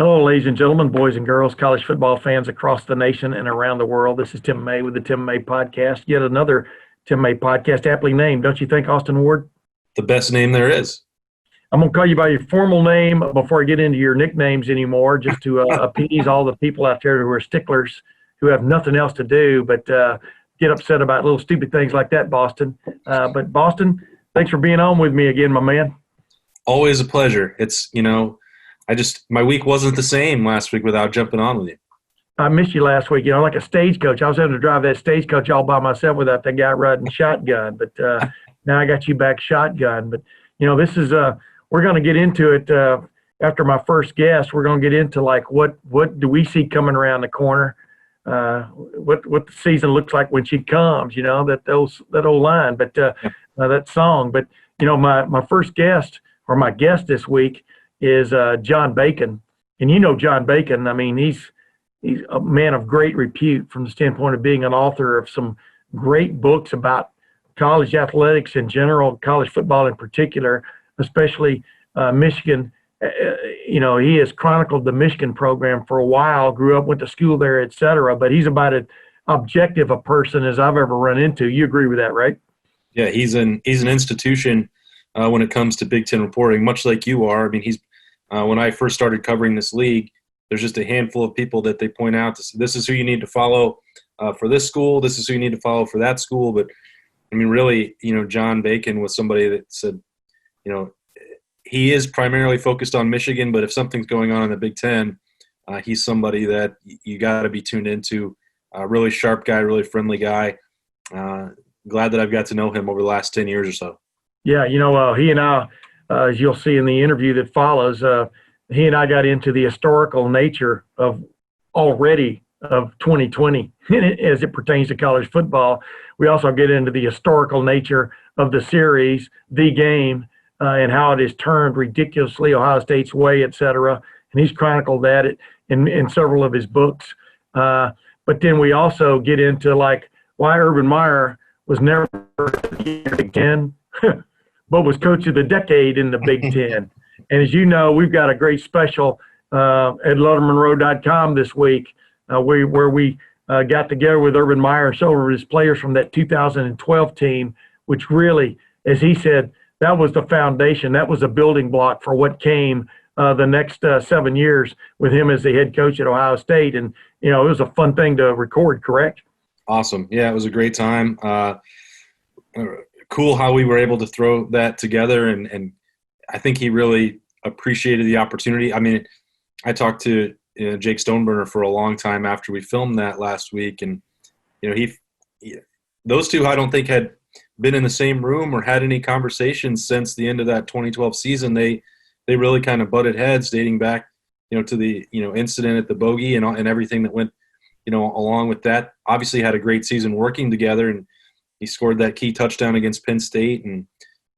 Hello, ladies and gentlemen, boys and girls, college football fans across the nation and around the world. This is Tim May with the Tim May Podcast. Yet another Tim May Podcast, aptly named, don't you think, Austin Ward? The best name there is. I'm going to call you by your formal name before I get into your nicknames anymore, just to appease all the people out there who are sticklers, who have nothing else to do but get upset about little stupid things like that, Boston. But Boston, thanks for being on with me again, my man. Always a pleasure. It's, my week wasn't the same last week without jumping on with you. I missed you last week, like a stagecoach. I was having to drive that stagecoach all by myself without the guy riding shotgun. But now I got you back shotgun. But, this is we're going to get into it after my first guest. We're going to get into, what do we see coming around the corner, what the season looks like when she comes, that old line, but that song. But, my first guest or my guest this week is John Bacon. And John Bacon, I mean, he's a man of great repute from the standpoint of being an author of some great books about college athletics in general, college football in particular, especially Michigan. He has chronicled the Michigan program for a while, grew up, went to school there, et cetera, but he's about as objective a person as I've ever run into. You agree with that, right? Yeah, he's an institution when it comes to Big Ten reporting, much like you are. I mean, he's when I first started covering this league, there's just a handful of people that they point out to say, this is who you need to follow for this school. This is who you need to follow for that school. But, I mean, really, John Bacon was somebody that said, he is primarily focused on Michigan, but if something's going on in the Big Ten, he's somebody that you got to be tuned into. Really sharp guy, really friendly guy. Glad that I've got to know him over the last 10 years or so. Yeah, he and I, as you'll see in the interview that follows, he and I got into the historical nature of 2020 as it pertains to college football. We also get into the historical nature of the series, the game, and how it has turned ridiculously Ohio State's way, et cetera. And he's chronicled that in several of his books. But then we also get into why Urban Meyer was never in the Big Ten, but was coach of the decade in the Big Ten. And as you know, we've got a great special at LettermenRow.com this week where we got together with Urban Meyer and several of his players from that 2012 team, which really, as he said, that was the foundation. That was a building block for what came the next 7 years with him as the head coach at Ohio State. And, it was a fun thing to record, correct? Awesome. Yeah, it was a great time. Cool how we were able to throw that together. And I think he really appreciated the opportunity. I mean, I talked to Jake Stoneburner for a long time after we filmed that last week. And, those two I don't think had been in the same room or had any conversations since the end of that 2012 season. They really kind of butted heads dating back, to the, incident at the Bogey and everything that went, along with that. Obviously had a great season working together, and he scored that key touchdown against Penn State. And,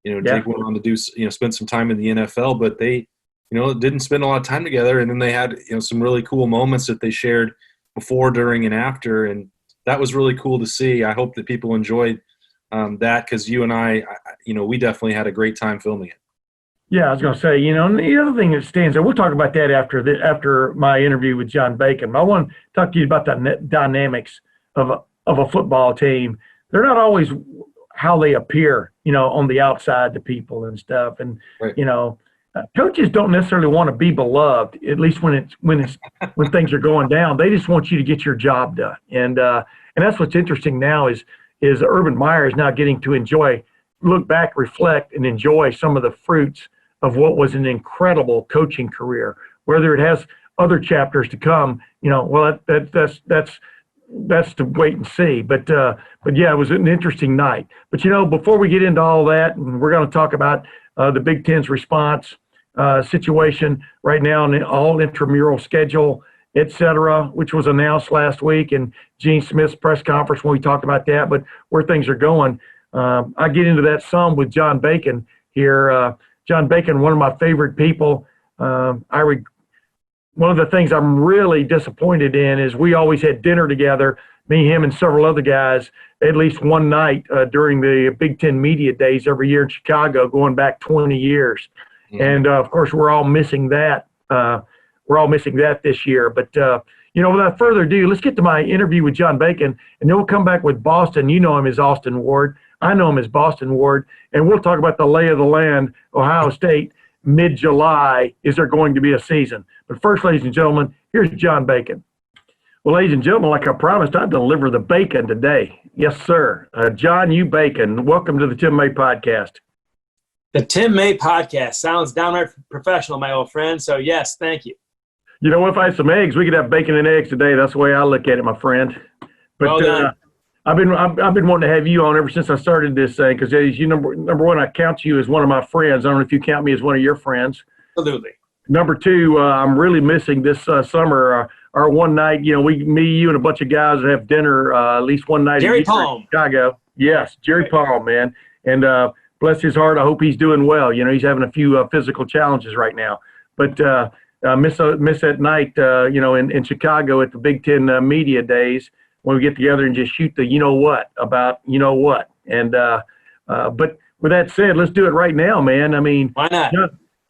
Jake went on to do, spend some time in the NFL, but they, didn't spend a lot of time together. And then they had, some really cool moments that they shared before, during, and after. And that was really cool to see. I hope that people enjoyed that, because you and I, we definitely had a great time filming it. Yeah, I was going to say, and the other thing that stands out, we'll talk about that after my interview with John Bacon. I want to talk to you about the dynamics of a football team. They're not always how they appear, on the outside to people and stuff. And, right. Coaches don't necessarily want to be beloved, at least when things are going down. They just want you to get your job done. And that's what's interesting now is Urban Meyer is now getting to look back, reflect, and enjoy some of the fruits of what was an incredible coaching career. Whether it has other chapters to come, that's to wait and see. But yeah, it was an interesting night. But before we get into all that, and we're going to talk about the Big Ten's response situation right now and the all intramural schedule, et cetera, which was announced last week, and Gene Smith's press conference when we talked about that, but where things are going. I get into that some with John Bacon here. John Bacon, one of my favorite people. One of the things I'm really disappointed in is we always had dinner together, me, him, and several other guys, at least one night during the Big Ten Media Days every year in Chicago, going back 20 years. Mm-hmm. And, of course, we're all missing that. we're all missing that this year. But, without further ado, let's get to my interview with John Bacon, and then we'll come back with Boston. You know him as Austin Ward. I know him as Boston Ward, and we'll talk about the lay of the land, Ohio State, mid-July. Is there going to be a season? But first, ladies and gentlemen, here's John Bacon. Well, ladies and gentlemen, like I promised, I deliver the bacon today. Yes, sir. John U. Bacon, welcome to the Tim May Podcast. The Tim May Podcast sounds downright professional, my old friend. So, yes, thank you. You know, if I had some eggs, we could have bacon and eggs today. That's the way I look at it, my friend. But well done. I've been wanting to have you on ever since I started this thing because, as you number one, I count you as one of my friends. I don't know if you count me as one of your friends. Absolutely. Number two, I'm really missing this summer. Our one night, me, you, and a bunch of guys have dinner at least one night. Jerry in Palm. Chicago. Yes, Jerry Palm, man. And bless his heart, I hope he's doing well. He's having a few physical challenges right now. But miss that night, in Chicago at the Big Ten Media Days when we get together and just shoot the about what. And but with that said, let's do it right now, man. I mean, why not?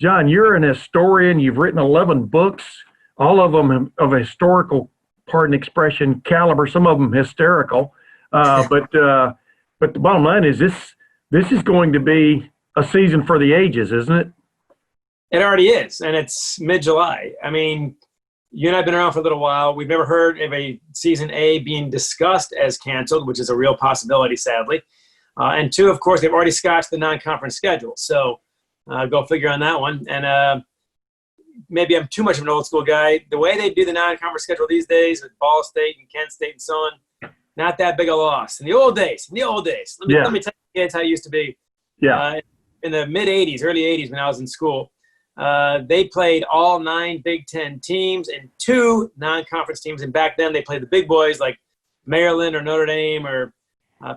John, you're an historian. You've written 11 books, all of them of a historical, pardon expression, caliber. Some of them hysterical. But the bottom line is this is going to be a season for the ages, isn't it? It already is, and it's mid-July. I mean, you and I have been around for a little while. We've never heard of a Season A being discussed as canceled, which is a real possibility, sadly. And two, of course, they've already scotched the non-conference schedule. So go figure on that one. And maybe I'm too much of an old school guy. The way they do the non-conference schedule these days with Ball State and Kent State and so on, not that big a loss. In the old days, let me tell you kids how it used to be. Yeah. In the mid-'80s, early 80s when I was in school, they played all 9 Big Ten teams and 2 non-conference teams. And back then they played the big boys like Maryland or Notre Dame or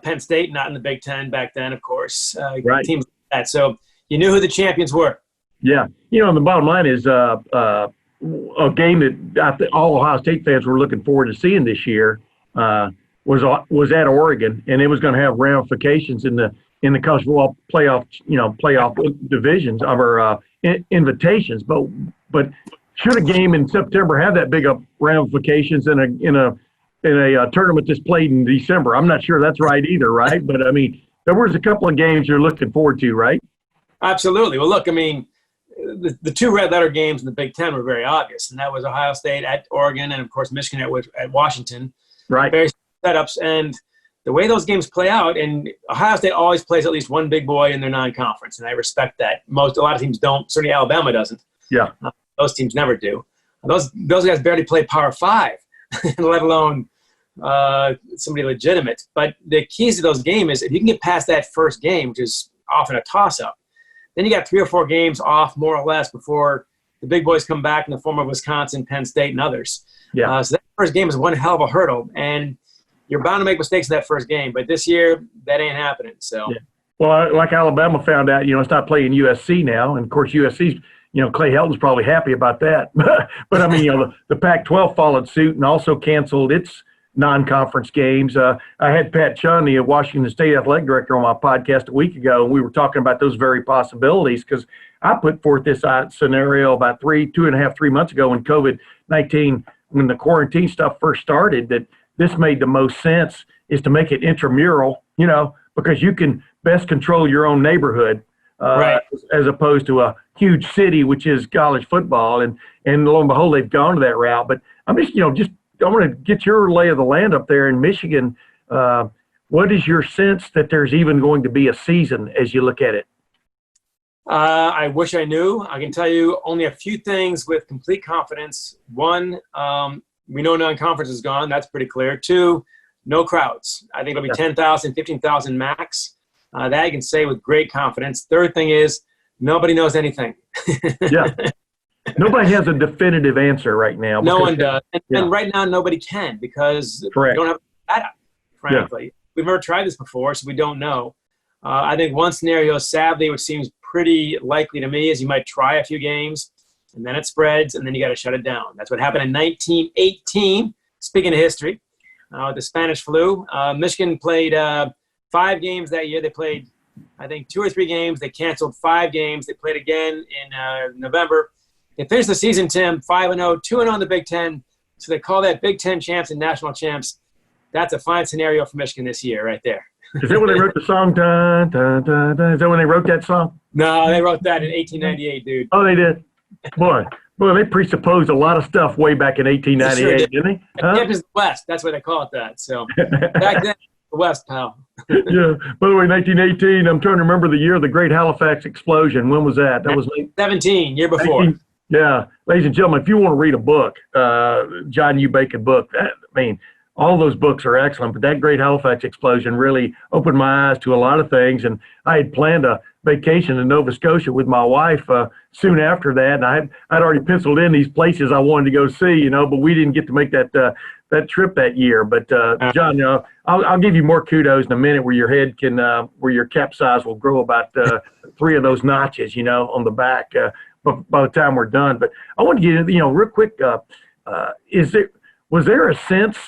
Penn State, not in the Big Ten back then, of course. Right. Teams like that. So you knew who the champions were. Yeah. And the bottom line is a game that I think all Ohio State fans were looking forward to seeing this year was at Oregon, and it was going to have ramifications in the college football playoff divisions of our invitations. But should a game in September have that big of ramifications in a tournament that's played in December? I'm not sure that's right either, right? But I mean, there was a couple of games you're looking forward to, right? Absolutely. Well, look, I mean, the 2 red letter games in the Big Ten were very obvious, and that was Ohio State at Oregon and, of course, Michigan at Washington. Right. Very setups. And the way those games play out, and Ohio State always plays at least one big boy in their non-conference, and I respect that. A lot of teams don't. Certainly Alabama doesn't. Yeah. Those teams never do. Those guys barely play Power 5, let alone somebody legitimate. But the keys to those games is if you can get past that first game, which is often a toss-up, then you got 3 or 4 games off, more or less, before the big boys come back in the form of Wisconsin, Penn State, and others. Yeah. So that first game is one hell of a hurdle, and you're bound to make mistakes in that first game. But this year, that ain't happening. So, yeah. Well, like Alabama found out, it's not playing USC now, and of course USC's, Clay Helton's probably happy about that. But I mean, the Pac-12 followed suit and also canceled its non-conference games. I had Pat Chun, the Washington State athletic director, on my podcast a week ago, and we were talking about those very possibilities because I put forth this scenario about 3 months ago when COVID-19, when the quarantine stuff first started, that this made the most sense is to make it intramural, because you can best control your own neighborhood right, as opposed to a huge city, which is college football. And lo and behold, they've gone to that route. But I'm just I want to get your lay of the land up there in Michigan. What is your sense that there's even going to be a season as you look at it? I wish I knew. I can tell you only a few things with complete confidence. One, we know non-conference is gone. That's pretty clear. 2, no crowds. I think it'll be 10,000, 15,000 max. That I can say with great confidence. Third thing is nobody knows anything. Yeah. Nobody has a definitive answer right now. No one does. And right now, nobody can because we don't have data, frankly. Yeah. We've never tried this before, so we don't know. I think one scenario, sadly, which seems pretty likely to me, is you might try a few games, and then it spreads, and then you got to shut it down. That's what happened in 1918, speaking of history, with the Spanish flu. Michigan played 5 games that year. They played, I think, 2 or 3 games. They canceled 5 games. They played again in November. They finished the season, Tim, 5-0, 2-0 in the Big Ten. So they call that Big Ten champs and national champs. That's a fine scenario for Michigan this year right there. Is that when they wrote the song? Dun, dun, dun, dun? Is that when they wrote that song? No, they wrote that in 1898, dude. Oh, they did? Boy, they presupposed a lot of stuff way back in 1898, Sure did. didn't they? Huh? Campus West, that's why they call it that. So back then, the West, pal. Yeah. By the way, 1918, I'm trying to remember the year of the Great Halifax Explosion. When was that? That was 17, year before. 19, yeah. Ladies and gentlemen, if you want to read a book, John U. Bacon book, all those books are excellent, but that Great Halifax Explosion really opened my eyes to a lot of things. And I had planned a vacation in Nova Scotia with my wife soon after that, and I'd already penciled in these places I wanted to go see, but we didn't get to make that trip that year. But John, I'll give you more kudos in a minute where your head can, where your cap size will grow about 3 of those notches, on the back by the time we're done. But I want to get, real quick, was there a sense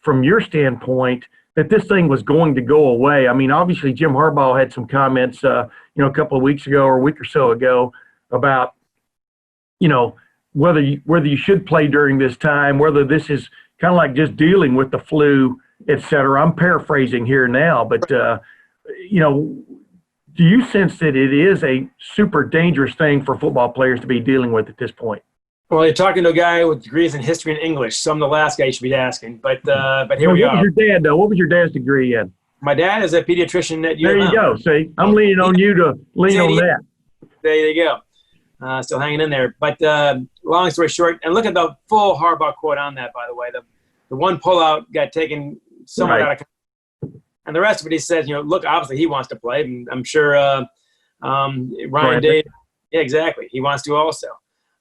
from your standpoint that this thing was going to go away? I mean, obviously Jim Harbaugh had some comments, a couple of weeks ago or a week or so ago about, whether you should play during this time, whether this is kind of like just dealing with the flu, et cetera. I'm paraphrasing here now, but, do you sense that it is a super dangerous thing for football players to be dealing with at this point? Well, you're talking to a guy with degrees in history and English, so I'm the last guy you should be asking. But here we are. What was your dad, though? What was your dad's degree in? My dad is a pediatrician at UNM. There you go. See, I'm leaning on you to lean on that. There you go. Still hanging in there. But long story short, and look at the full Harbaugh quote on that, by the way. The one pullout got taken somewhat out of context. And the rest of it, he says, look, obviously he wants to play. And I'm sure Ryan Day, yeah, exactly. He wants to also.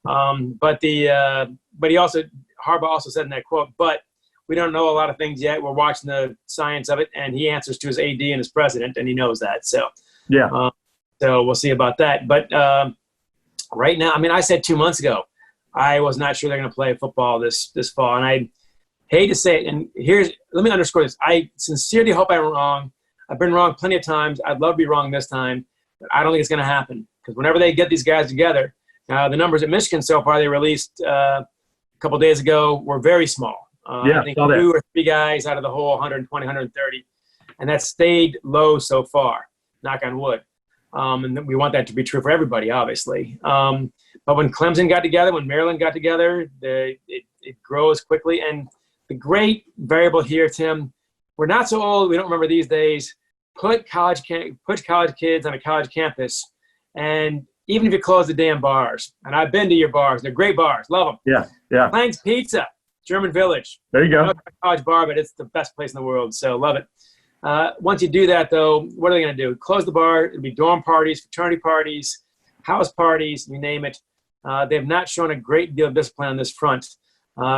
But he also, Harbaugh also said in that quote, but we don't know a lot of things yet. We're watching the science of it, and he answers to his AD and his president, and he knows that. So, yeah. So we'll see about that. But right now, I mean, I said 2 months ago, I was not sure they're going to play football this fall, and I hate to say it. And let me underscore this. I sincerely hope I'm wrong. I've been wrong plenty of times. I'd love to be wrong this time, but I don't think it's going to happen because whenever they get these guys together, the numbers at Michigan so far they released a couple days ago were very small. I think 2 or 3 guys out of the whole 120, 130. And that stayed low so far, knock on wood. And we want that to be true for everybody, obviously. But when Clemson got together, when Maryland got together, it grows quickly. And the great variable here, Tim, we're not so old. We don't remember these days. Put college kids on a college campus, and even if you close the damn bars, and I've been to your bars, they're great bars, love them. Yeah. Lang's Pizza, German Village. There you go. Not a college bar, but it's the best place in the world, so love it. Once you do that, though, what are they going to do? Close the bar. It'll be dorm parties, fraternity parties, house parties, you name it. They have not shown a great deal of discipline on this front.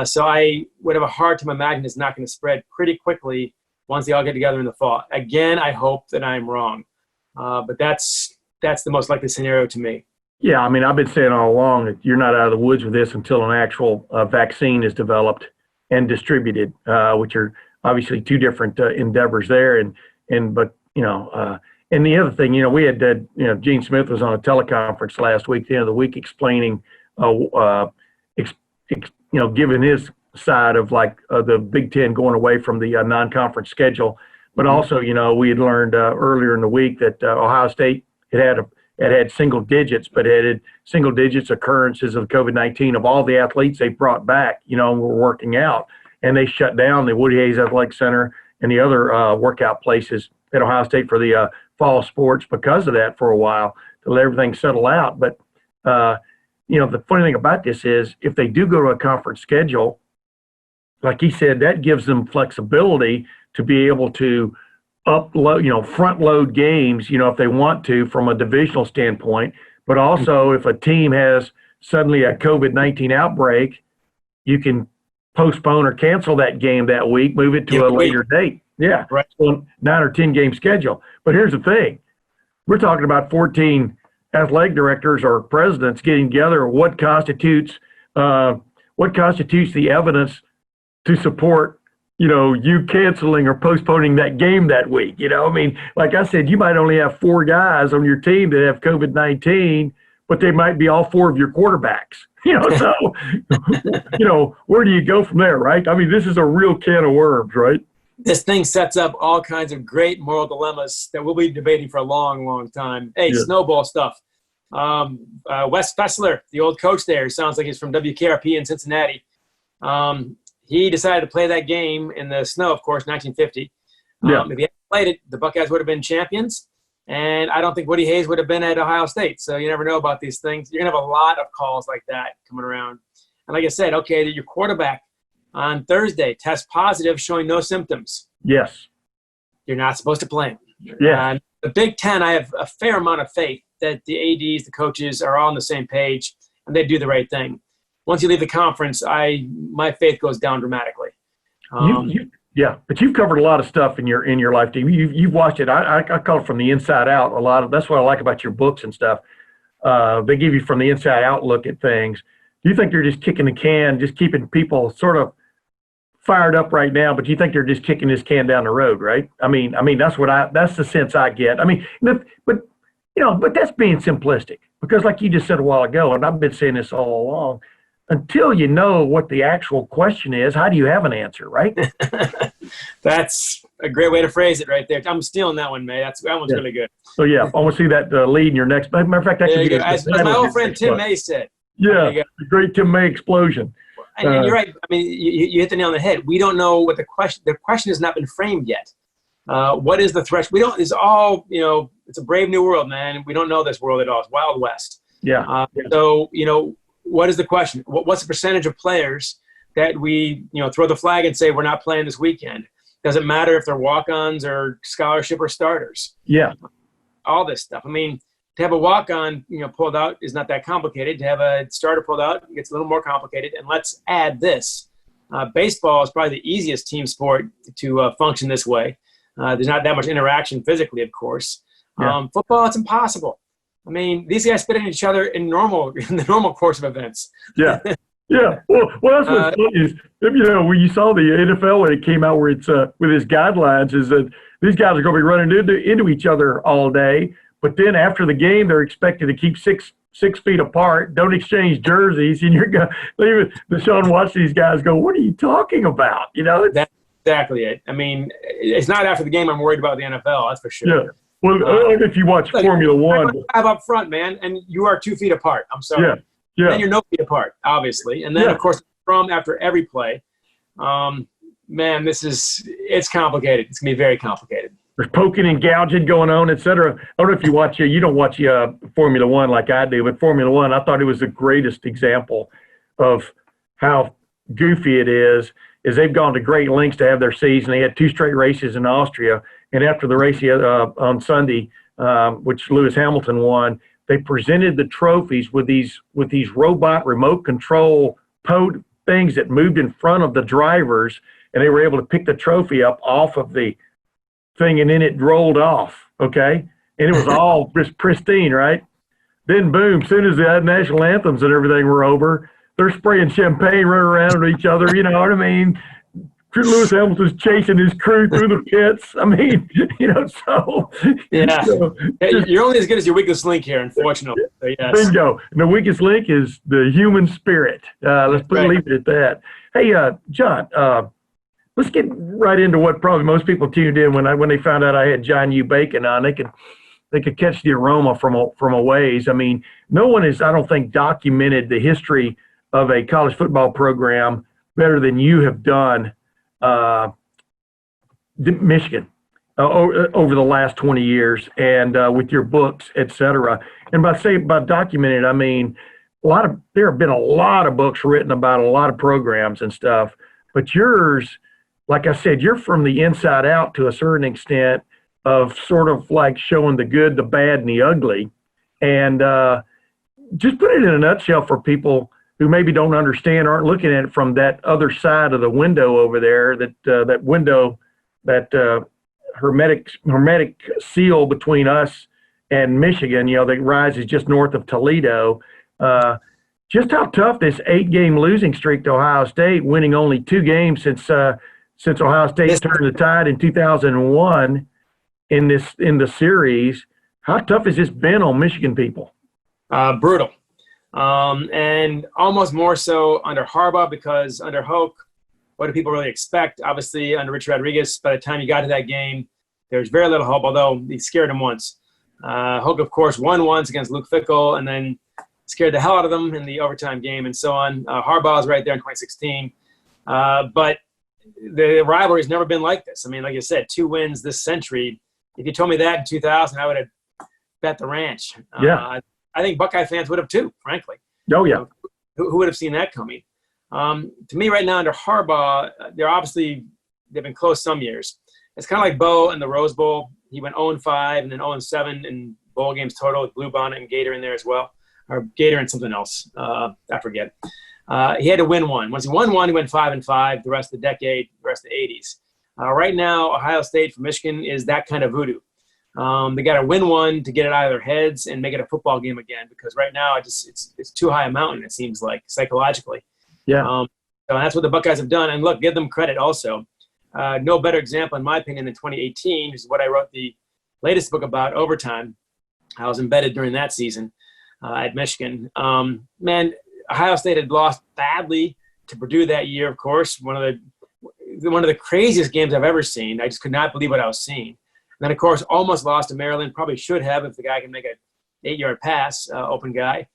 So I would have a hard time imagining it's not going to spread pretty quickly once they all get together in the fall. Again, I hope that I'm wrong. But that's the most likely scenario to me. Yeah, I mean, I've been saying all along that you're not out of the woods with this until an actual vaccine is developed and distributed, which are obviously 2 different endeavors there. And the other thing, we had, Gene Smith was on a teleconference last week, the end of the week, explaining, giving his side of the Big Ten going away from the non-conference schedule. But also, we had learned earlier in the week that Ohio State had single digits, but it had single digits occurrences of COVID-19 of all the athletes they brought back, were working out. And they shut down the Woody Hayes Athletic Center and the other workout places at Ohio State for the fall sports because of that for a while to let everything settle out. But, the funny thing about this is if they do go to a conference schedule, like he said, that gives them flexibility to be able to upload, front load games, if they want to from a divisional standpoint. But also if a team has suddenly a COVID-19 outbreak, you can postpone or cancel that game that week, move it to a later date. Yeah. Right. So 9 or 10 game schedule. But here's the thing. We're talking about 14 athletic directors or presidents getting together. What constitutes the evidence to support, you canceling or postponing that game that week? I mean, like I said, you might only have 4 guys on your team that have COVID-19, but they might be all 4 of your quarterbacks. So, where do you go from there, right? I mean, this is a real can of worms, right? This thing sets up all kinds of great moral dilemmas that we'll be debating for a long, long time. Hey, Yeah. snowball stuff. Wes Fessler, the old coach there, sounds like he's from WKRP in Cincinnati. He decided to play that game in the snow, of course, 1950. Yeah. If he hadn't played it, the Buckeyes would have been champions. And I don't think Woody Hayes would have been at Ohio State. So you never know about these things. You're going to have a lot of calls like that coming around. And like I said, okay, your quarterback on Thursday tests positive, showing no symptoms. Yes. You're not supposed to play him. Yeah. The Big Ten, I have a fair amount of faith that the ADs, the coaches, are all on the same page, and they do the right thing. Once you leave the conference, my faith goes down dramatically. Yeah, but you've covered a lot of stuff in your life, Steve. You've watched it. I call it from the inside out. A lot of that's what I like about your books and stuff. They give you from the inside out look at things. Do you think they're just kicking the can, just keeping people sort of fired up right now? But you think they're just kicking this can down the road, right? I mean that's the sense I get. I mean, but that's being simplistic because, like you just said a while ago, and I've been saying this all along. Until you know what the actual question is, how do you have an answer, right? That's a great way to phrase it right there. I'm stealing that one, May. That one's really good. So, yeah, I want to see that lead in your next – matter of fact, that could be as my old friend Tim May said. Yeah, the great Tim May explosion. And you're right. I mean, you hit the nail on the head. We don't know what the question has not been framed yet. What is the threshold? We don't – it's all – it's a brave new world, man. We don't know this world at all. It's Wild West. Yeah. So, what is the question? What's the percentage of players that we, throw the flag and say we're not playing this weekend? Doesn't matter if they're walk-ons or scholarship or starters. Yeah. All this stuff. I mean, to have a walk-on, pulled out is not that complicated. To have a starter pulled out gets a little more complicated. And let's add this. Baseball is probably the easiest team sport to function this way. There's not that much interaction physically, of course. Yeah. Football, it's impossible. I mean, these guys spit at each other in the normal course of events. Yeah. Yeah. Well, that's what's funny is, when you saw the NFL when it came out where it's with its guidelines is that these guys are going to be running into each other all day. But then after the game, they're expected to keep six feet apart, don't exchange jerseys. And you're going to Deshaun watch these guys go, what are you talking about? That's exactly it. I mean, it's not after the game I'm worried about the NFL, that's for sure. Yeah. Well, if you watch Formula One. Have up front, man, and you are 2 feet apart. I'm sorry. Yeah. Yeah. Then you're no feet apart, obviously. And then, of course, from after every play. Man, it's complicated. It's going to be very complicated. There's poking and gouging going on, et cetera. I don't know if you watch you don't watch Formula One like I do, but Formula One, I thought it was the greatest example of how goofy it is they've gone to great lengths to have their season. They had 2 straight races in Austria. And after the race on Sunday, which Lewis Hamilton won, they presented the trophies with these robot remote control things that moved in front of the drivers, and they were able to pick the trophy up off of the thing, and then it rolled off, okay? And it was all just pristine, right? Then, boom, as soon as the national anthems and everything were over, they're spraying champagne running around at each other, you know what I mean? Lewis Hamilton's chasing his crew through the pits. I mean, so. Yeah. You're only as good as your weakest link here, unfortunately. So, yes. Bingo. And the weakest link is the human spirit. Let's leave it at that. Hey, John, let's get right into what probably most people tuned in when they found out I had John U. Bacon on. They could catch the aroma from a ways. I mean, no one has, I don't think, documented the history of a college football program better than you have done. Michigan over the last 20 years, and with your books, et cetera. And by documented, I mean there have been a lot of books written about a lot of programs and stuff. But yours, like I said, you're from the inside out to a certain extent of sort of like showing the good, the bad, and the ugly. And just put it in a nutshell for people who maybe don't understand, aren't looking at it from that other side of the window over there, that window, that hermetic seal between us and Michigan, that rises just north of Toledo. Just how tough this 8-game losing streak to Ohio State, winning only 2 games since Ohio State turned the tide in 2001 in the series. How tough has this been on Michigan people? Brutal. And almost more so under Harbaugh, because under Hoke, what do people really expect? Obviously, under Rich Rodriguez, by the time you got to that game, there's very little hope, although he scared him once. Hoke, of course, won once against Luke Fickell and then scared the hell out of them in the overtime game and so on. Harbaugh's right there in 2016. But the rivalry has never been like this. I mean, like I said, 2 wins this century. If you told me that in 2000, I would have bet the ranch. Yeah. I think Buckeye fans would have too, frankly. Oh, yeah. Who would have seen that coming? To me, right now under Harbaugh, they've been close some years. It's kind of like Bo in the Rose Bowl. He went 0-5 and then 0-7 in bowl games total with Bluebonnet and Gator in there as well, or Gator and something else. I forget. He had to win one. Once he won one, he went 5-5 the rest of the decade, the rest of the 80s. Right now, Ohio State for Michigan is that kind of voodoo. They got to win one to get it out of their heads and make it a football game again, because right now it's too high a mountain, it seems like, psychologically. Yeah. So that's what the Buckeyes have done. And look, give them credit also. No better example, in my opinion, than 2018, which is what I wrote the latest book about, Overtime. I was embedded during that season at Michigan. Man, Ohio State had lost badly to Purdue that year, of course. One of the craziest games I've ever seen. I just could not believe what I was seeing. And then, of course, almost lost to Maryland. Probably should have if the guy can make an 8-yard pass, open guy.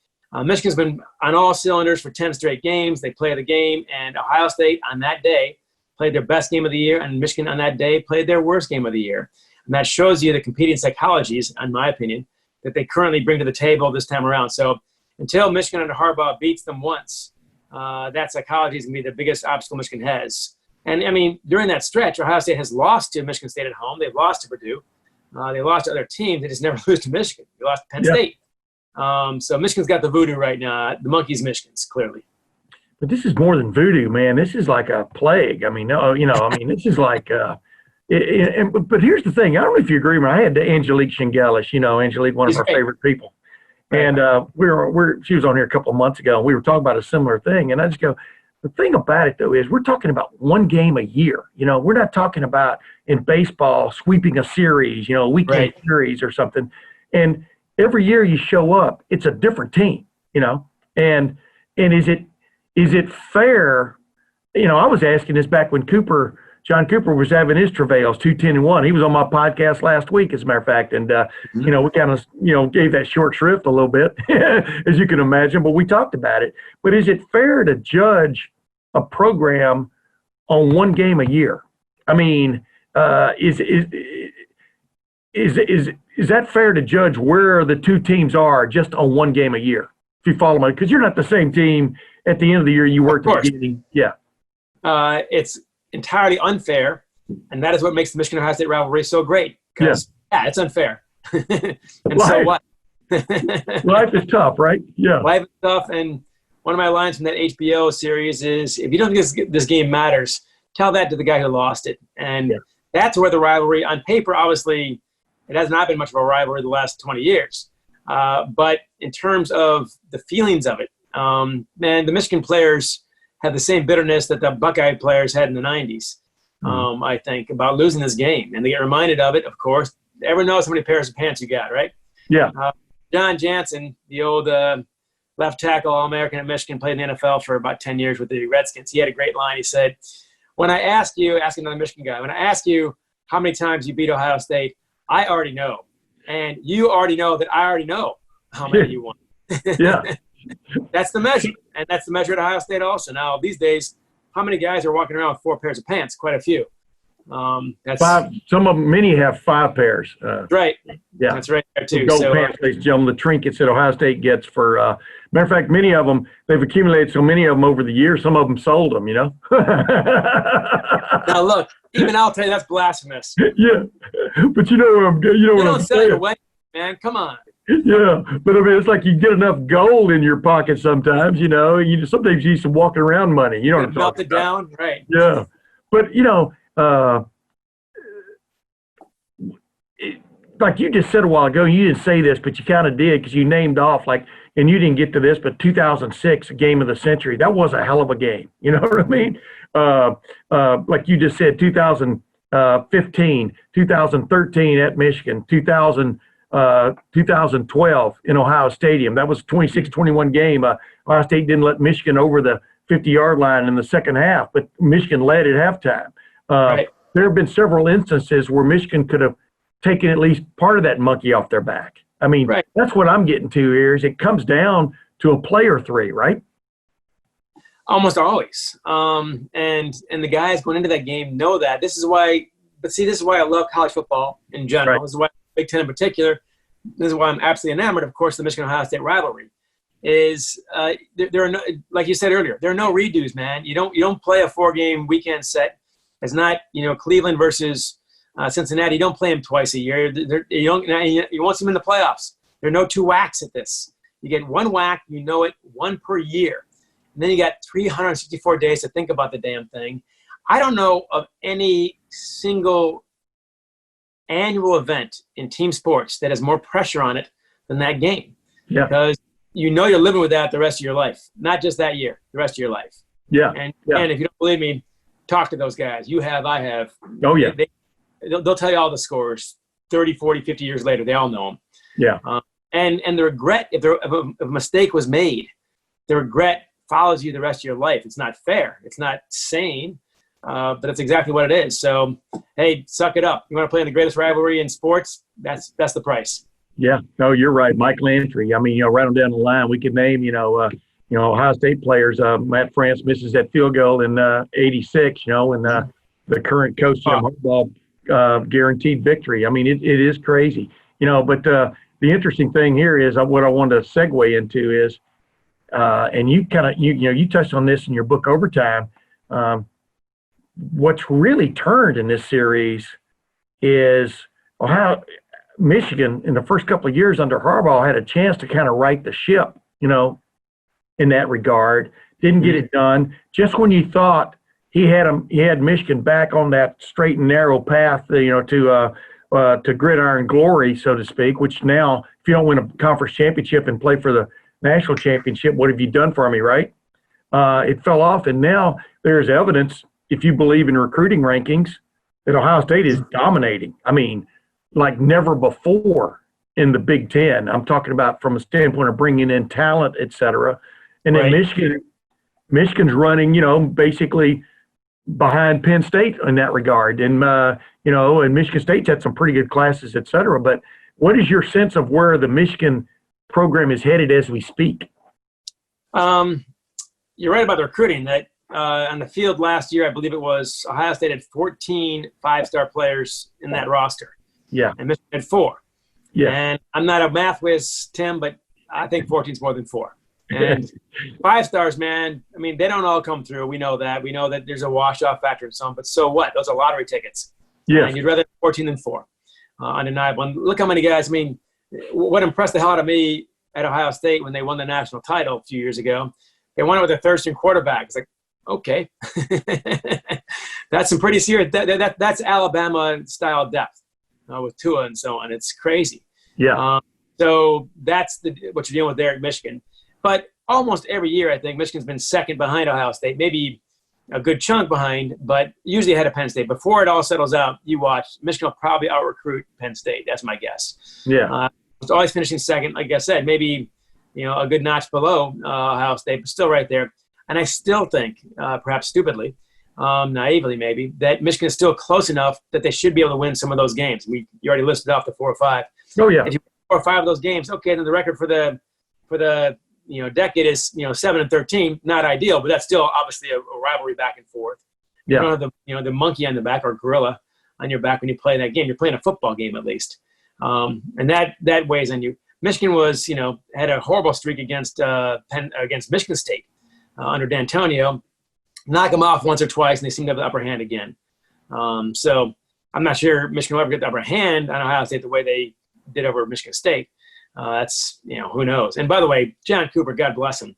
Michigan's been on all cylinders for 10 straight games. They play the game, and Ohio State on that day played their best game of the year, and Michigan on that day played their worst game of the year. And that shows you the competing psychologies, in my opinion, that they currently bring to the table this time around. So until Michigan under Harbaugh beats them once, that psychology is going to be the biggest obstacle Michigan has. And, I mean, during that stretch, Ohio State has lost to Michigan State at home. They've lost to Purdue. They lost to other teams. They just never lose to Michigan. They lost to Penn State. So Michigan's got the voodoo right now. The Buckeyes-Michigans, clearly. But this is more than voodoo, man. This is like a plague. I mean, this is like but here's the thing. I don't know if you agree, but I had Angelique Shingelis, Angelique, one of our favorite people. And she was on here a couple of months ago, and we were talking about a similar thing. And I just go, the thing about it, though, is we're talking about one game a year. We're not talking about in baseball sweeping a series, a weekend series or something. And every year you show up, it's a different team, And is it fair? I was asking this back when John Cooper was having his travails, 2-10-1. He was on my podcast last week, as a matter of fact. And, we kind of, gave that short shrift a little bit, as you can imagine, but we talked about it. But is it fair to judge a program on one game a year? I mean, is that fair to judge where the two teams are just on one game a year? If you follow me, because you're not the same team at the end of the year you were at the beginning. Yeah. It's entirely unfair, and that is what makes the Michigan-Ohio State rivalry so great. Because, it's unfair. And so what? Life is tough, right? Yeah. Life is tough, and one of my lines from that HBO series is, if you don't think this game matters, tell that to the guy who lost it. And that's where the rivalry, on paper, obviously, it has not been much of a rivalry the last 20 years. But in terms of the feelings of it, man, the Michigan players have the same bitterness that the Buckeye players had in the 90s, I think, about losing this game. And they get reminded of it, of course. Everyone knows how many pairs of pants you got, right? Yeah. John Jansen, the old left tackle All-American at Michigan, played in the NFL for about 10 years with the Redskins. He had a great line. He said, ask another Michigan guy, when I ask you how many times you beat Ohio State, I already know. And you already know that I already know how many you won. Yeah. That's the measure. And that's the measure at Ohio State also. Now, these days, how many guys are walking around with 4 pairs of pants? Quite a few. That's 5. Some of them, many have 5 pairs. Right. Yeah. That's right there, too. Gold pants, ladies and gentlemen, the trinkets that Ohio State gets for matter of fact, many of them, they've accumulated so many of them over the years, some of them sold them, Now, look, even I'll tell you that's blasphemous. Yeah. But you know what I'm sell saying. your wedding, man. Come on. Yeah, but I mean, it's like you get enough gold in your pocket sometimes, sometimes you need some walking around money. You know what I'm talking about. Melt it down, right. Yeah. But, like you just said a while ago, you didn't say this, but you kind of did because you named off, and you didn't get to this, but 2006, game of the century, that was a hell of a game. You know what I mean? Like you just said, 2015, 2013 at Michigan, 2000. 2012 in Ohio Stadium. That was a 26-21 game. Ohio State didn't let Michigan over the 50-yard line in the second half, but Michigan led at halftime. Right. There have been several instances where Michigan could have taken at least part of that monkey off their back. I mean, right. That's what I'm getting to here is it comes down to a play or three, right? Almost always. And the guys going into that game know that. This is why I love college football in general. Right. This is why Big Ten in particular. This is why I'm absolutely enamored, of course, the Michigan-Ohio State rivalry. There are no, like you said earlier, there are no redos, man. You don't play a 4-game weekend set. It's not Cleveland versus Cincinnati. You don't play them twice a year. You won't see them in the playoffs. There are no 2 whacks at this. You get 1 whack, one per year. And then you got 364 days to think about the damn thing. I don't know of any single annual event in team sports that has more pressure on it than that game. Yeah. Because you're living with that the rest of your life, not just that year, the rest of your life. Yeah. And if you don't believe me, talk to those guys. You have, I have. Oh, yeah. They'll tell you all the scores 30, 40, 50 years later. They all know them. Yeah. And the regret, if a mistake was made, the regret follows you the rest of your life. It's not fair. It's not sane, but it's exactly what it is. So, hey, suck it up. You want to play in the greatest rivalry in sports? That's the price. Yeah. No, you're right. Mike Lantry. I mean, right on down the line, we could name, Ohio State players. Matt France misses that field goal in '86, and the current coach, Jim Harbaugh, guaranteed victory. I mean, it is crazy, but the interesting thing here is what I wanted to segue into is, and you kind of, you touched on this in your book, Overtime. What's really turned in this series is Michigan in the first couple of years under Harbaugh had a chance to kind of right the ship, in that regard. Didn't get it done. Just when you thought he had Michigan back on that straight and narrow path, to gridiron glory, so to speak, which now, if you don't win a conference championship and play for the national championship, what have you done for me, right? It fell off, and now there's evidence, if you believe in recruiting rankings, that Ohio State is dominating. I mean, like never before in the Big Ten. I'm talking about from a standpoint of bringing in talent, et cetera. And then Right. Michigan's running, basically behind Penn State in that regard. And, and Michigan State's had some pretty good classes, et cetera. But what is your sense of where the Michigan program is headed as we speak? You're right about the recruiting. That on the field last year, I believe it was Ohio State had 14 5-star players in that roster. Yeah. And Michigan had 4. Yeah. And I'm not a math whiz, Tim, but I think 14 is more than 4. And 5 stars, man, I mean, they don't all come through. We know that. We know that there's a wash-off factor in some, but so what? Those are lottery tickets. Yes. And you'd rather 14 than 4. Undeniable. And look how many guys, I mean, what impressed the hell out of me at Ohio State when they won the national title a few years ago, they won it with a third-string quarterback. It's like, okay. That's some pretty serious – that's Alabama-style depth with Tua and so on. It's crazy. Yeah. So that's what you're dealing with there at Michigan. But almost every year, I think, Michigan's been second behind Ohio State, maybe a good chunk behind, but usually ahead of Penn State. Before it all settles out, you watch, Michigan will probably out-recruit Penn State. That's my guess. Yeah. It's always finishing second, like I said, maybe a good notch below Ohio State, but still right there. And I still think, perhaps stupidly, naively maybe, that Michigan is still close enough that they should be able to win some of those games. You already listed off the 4 or 5. Oh, yeah. If you win 4 or 5 of those games, okay, then the record for the decade is 7-13. Not ideal, but that's still obviously a rivalry back and forth. Yeah. You don't have the monkey on the back or gorilla on your back when you play that game. You're playing a football game at least, and that weighs on you. Michigan was had a horrible streak against Michigan State under D'Antonio. Knock them off once or twice, and they seem to have the upper hand again. So I'm not sure Michigan will ever get the upper hand on Ohio State the way they did over Michigan State. That's, who knows. And by the way, John Cooper, God bless him,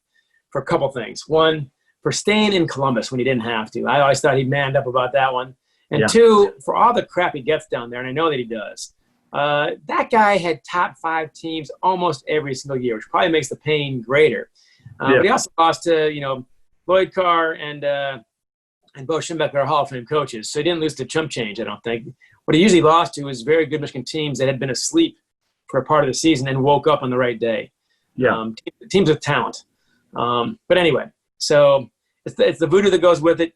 for a couple things. One, for staying in Columbus when he didn't have to. I always thought he manned up about that one. And Yeah. 2, for all the crap he gets down there, and I know that he does, that guy had top 5 teams almost every single year, which probably makes the pain greater. But he also lost to, Lloyd Carr and Bo Schembechler are Hall of Fame coaches. So he didn't lose to chump change, I don't think. What he usually lost to was very good Michigan teams that had been asleep for a part of the season and woke up on the right day. Yeah. Teams with talent. But anyway, so it's the voodoo that goes with it.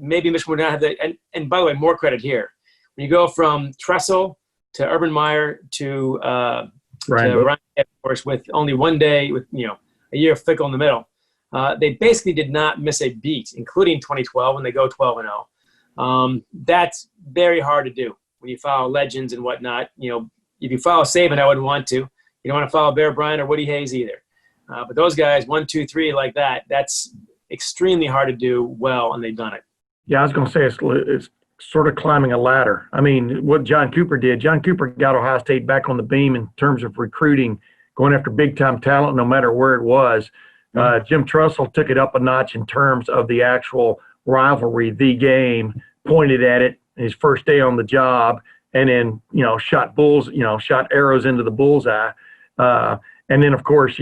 Maybe Michigan would not have that. And by the way, more credit here. When you go from Tressel to Urban Meyer to Ryan, of course, with only one day, with a year of Fickle in the middle, they basically did not miss a beat, including 2012 when they go 12-0. That's very hard to do when you follow legends and whatnot. If you follow Saban, I wouldn't want to. You don't want to follow Bear Bryant or Woody Hayes either. But those guys, 1, 2, 3 like that, that's extremely hard to do well, and they've done it. Yeah, I was going to say it's sort of climbing a ladder. I mean, what John Cooper did, John Cooper got Ohio State back on the beam in terms of recruiting, going after big-time talent no matter where it was. Jim Tressel took it up a notch in terms of the actual rivalry, the game, pointed at it his first day on the job, and then, shot arrows into the bullseye. And then, of course,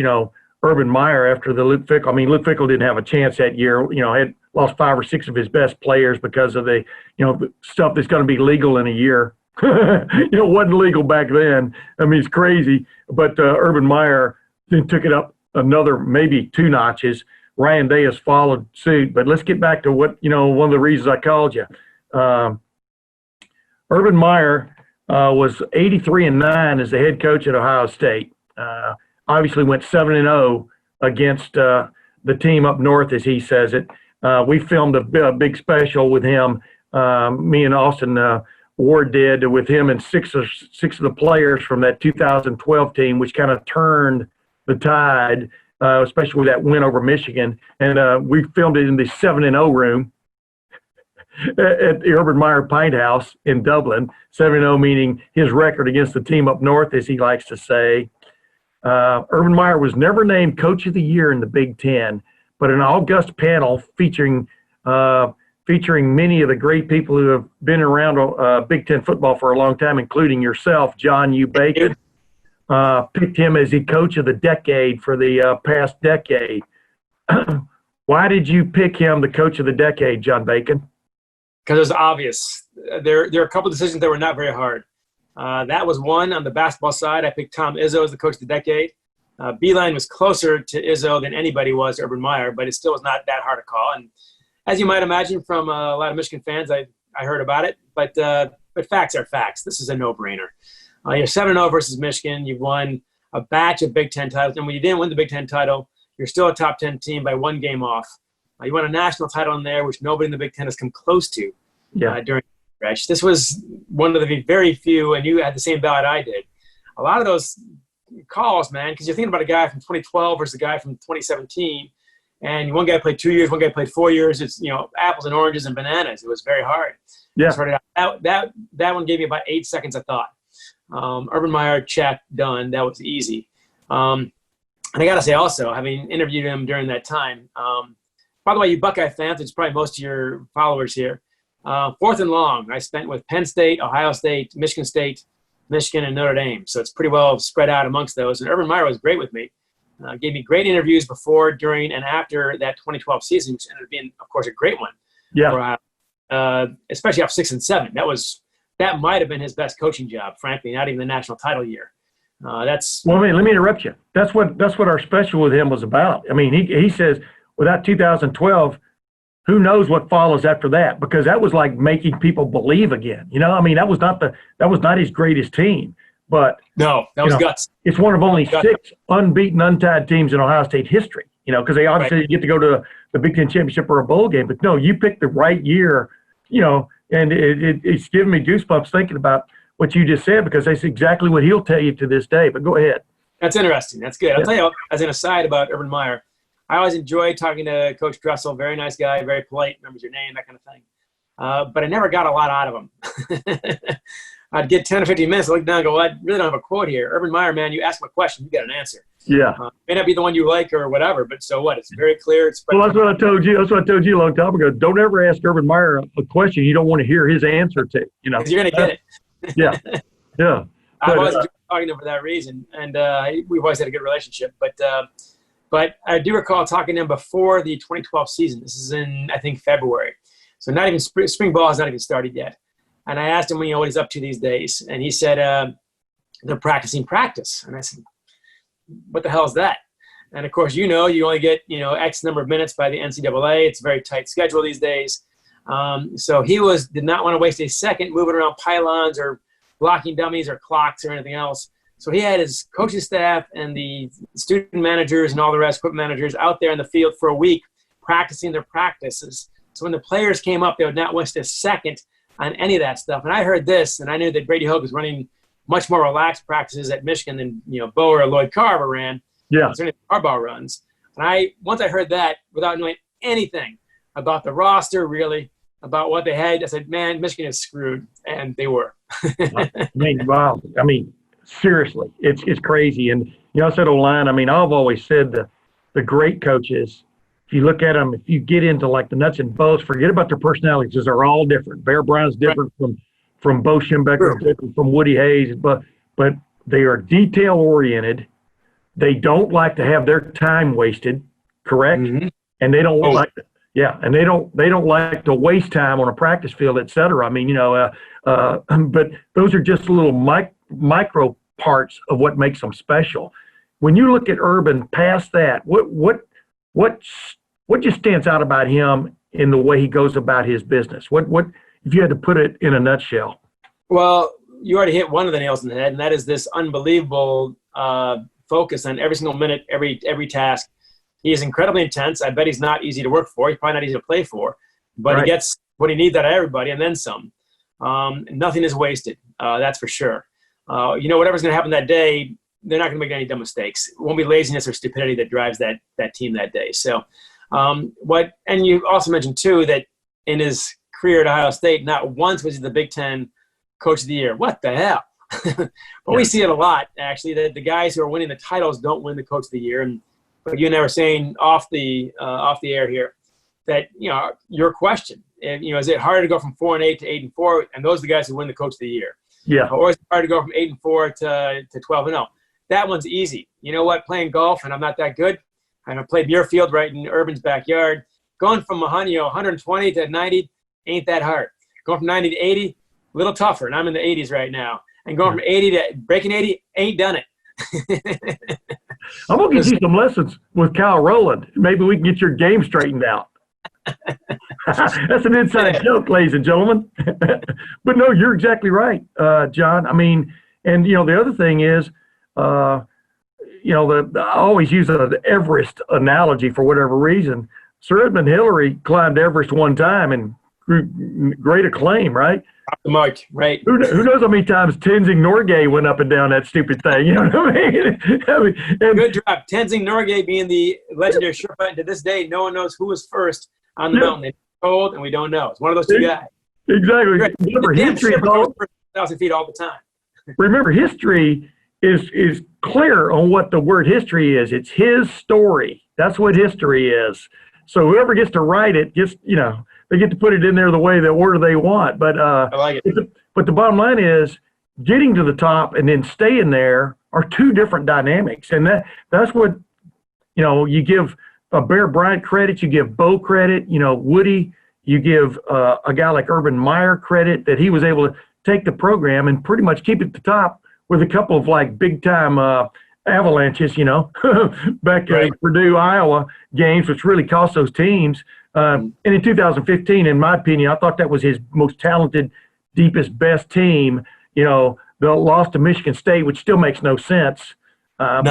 Urban Meyer after the Luke Fickell. I mean, Luke Fickell didn't have a chance that year. Had lost 5 or 6 of his best players because of the stuff that's going to be legal in a year. Wasn't legal back then. I mean, it's crazy. But Urban Meyer then took it up another maybe 2 notches. Ryan Day has followed suit. But let's get back to what, one of the reasons I called you. Urban Meyer was 83-9 as the head coach at Ohio State. Obviously went 7-0 against the team up north, as he says it. We filmed a big special with him. Me and Austin Ward did with him and six of the players from that 2012 team, which kind of turned the tide, especially with that win over Michigan. And we filmed it in the 7-0 room at the Urban Meyer Pint House in Dublin. 7-0 meaning his record against the team up north, as he likes to say. Urban Meyer was never named Coach of the Year in the Big Ten, but an august panel featuring many of the great people who have been around Big Ten football for a long time, including yourself, John U. Bacon, picked him as the Coach of the Decade for the past decade. Why did you pick him the Coach of the Decade, John Bacon? Because it was obvious. There are a couple decisions that were not very hard. That was one. On the basketball side, I picked Tom Izzo as the Coach of the Decade. Beeline was closer to Izzo than anybody was to Urban Meyer, but it still was not that hard a call. And as you might imagine from a lot of Michigan fans, I heard about it. But facts are facts. This is a no-brainer. You're 7-0 versus Michigan. You've won a batch of Big Ten titles. And when you didn't win the Big Ten title, you're still a top 10 team by 1 game off. You won a national title in there, which nobody in the Big Ten has come close to during the stretch. This was one of the very few, and you had the same ballot I did. A lot of those calls, man, because you're thinking about a guy from 2012 versus a guy from 2017, and one guy played 2 years, one guy played 4 years. It's apples and oranges and bananas. It was very hard. Yeah. That one gave me about 8 seconds of thought. Urban Meyer, check, done. That was easy. And I got to say also, having interviewed him during that time, by the way, you Buckeye fans, it's probably most of your followers here. 4th and long, I spent with Penn State, Ohio State, Michigan, and Notre Dame. So it's pretty well spread out amongst those. And Urban Meyer was great with me. Gave me great interviews before, during, and after that 2012 season, which ended up being, of course, a great one. Yeah. Especially off 6 and 7. That might have been his best coaching job, frankly, not even the national title year. Well, let me interrupt you. That's what our special with him was about. I mean, he says without 2012, who knows what follows after that? Because that was like making people believe again. I mean, that was not his greatest team. But no, that was guts. It's one of only 6 unbeaten, untied teams in Ohio State history. Because they obviously get to go to the Big Ten championship or a bowl game. But no, you picked the right year. And it's giving me goosebumps thinking about what you just said, because that's exactly what he'll tell you to this day. But go ahead. That's interesting. That's good. I'll tell you, as an aside about Urban Meyer, I always enjoyed talking to Coach Dressel. Very nice guy, very polite, remembers your name, that kind of thing. But I never got a lot out of him. I'd get 10 or 15 minutes, look down and go, I really don't have a quote here. Urban Meyer, man, you ask him a question, you get an answer. Yeah. May not be the one you like or whatever, but so what? It's very clear. Well, that's what I told you. That's what I told you a long time ago. Don't ever ask Urban Meyer a question you don't want to hear his answer to. Because you're going to get it. Yeah. Yeah. I've always enjoyed talking to him for that reason, and we've always had a good relationship. But I do recall talking to him before the 2012 season. This is in, I think, February. So not even spring ball has not even started yet. And I asked him, what he's up to these days. And he said, they're practicing practice. And I said, what the hell is that? And of course, you only get, X number of minutes by the NCAA. It's a very tight schedule these days. So he did not want to waste a second moving around pylons or blocking dummies or clocks or anything else. So he had his coaching staff and the student managers and all the rest, equipment managers out there in the field for a week practicing their practices. So when the players came up, they would not waste a second on any of that stuff. And I heard this, and I knew that Brady Hoke was running much more relaxed practices at Michigan than, Bo or Lloyd Carver ran. Yeah. Certainly Harbaugh runs. And once I heard that, without knowing anything about the roster, really, about what they had, I said, man, Michigan is screwed. And they were. I mean, wow. I mean, seriously, it's crazy. And, I said O-line, I've always said the great coaches, if you look at them, if you get into like the nuts and bolts, forget about their personalities because they're all different. Bear Bryant's different from Bo Schembechler, different from Woody Hayes, but they are detail-oriented. They don't like to have their time wasted, correct? Mm-hmm. And they don't and they don't like to waste time on a practice field, et cetera. But those are just little micro parts of what makes them special. When you look at Urban past that, what just stands out about him in the way he goes about his business? What if you had to put it in a nutshell? Well, you already hit one of the nails in the head, and that is this unbelievable focus on every single minute, every task. He is incredibly intense. I bet he's not easy to work for. He's probably not easy to play for, but He gets what he needs out of everybody and then some. Nothing is wasted. That's for sure. Whatever's going to happen that day, they're not going to make any dumb mistakes. It won't be laziness or stupidity that drives that team that day. So and you also mentioned too, that in his career at Ohio State, not once was he the Big Ten Coach of the Year. What the hell? We see it a lot, actually, that the guys who are winning the titles don't win the Coach of the Year. But you and I were saying off the air here that, your question, is it harder to go from 4-8 to 8-4? And those are the guys who win the Coach of the Year. Yeah. Or is it harder to go from 8-4 to 12-0? That one's easy. You know what? Playing golf, and I'm not that good. I played Muirfield right in Urban's backyard. Going from 120 to 90 ain't that hard. Going from 90 to 80, a little tougher, and I'm in the 80s right now. And going from 80 to breaking 80, ain't done it. I'm going to get you some lessons with Kyle Rowland. Maybe we can get your game straightened out. That's an inside joke, ladies and gentlemen. But no, you're exactly right, John. And, the other thing is, I always use the Everest analogy for whatever reason. Sir Edmund Hillary climbed Everest one time and great acclaim, right? The mark, right? Who knows how many times Tenzing Norgay went up and down that stupid thing? You know what I mean? Good job. Tenzing Norgay being the legendary Sherpa, and to this day, no one knows who was first on the mountain. It's cold, and we don't know. It's one of those two guys. Exactly. Right. Remember, history is 1,000 feet all the time. Remember, history is clear on what the word history is. It's his story. That's what history is. So whoever gets to write it gets, they get to put it in there the order they want. But I like it. But the bottom line is getting to the top and then staying there are two different dynamics. And that's what, you give a Bear Bryant credit, you give Bo credit, Woody, you give a guy like Urban Meyer credit that he was able to take the program and pretty much keep it at the top with a couple of like big time avalanches, back at Purdue, Iowa games, which really cost those teams. And in 2015, in my opinion, I thought that was his most talented, deepest, best team. The loss to Michigan State, which still makes no sense. But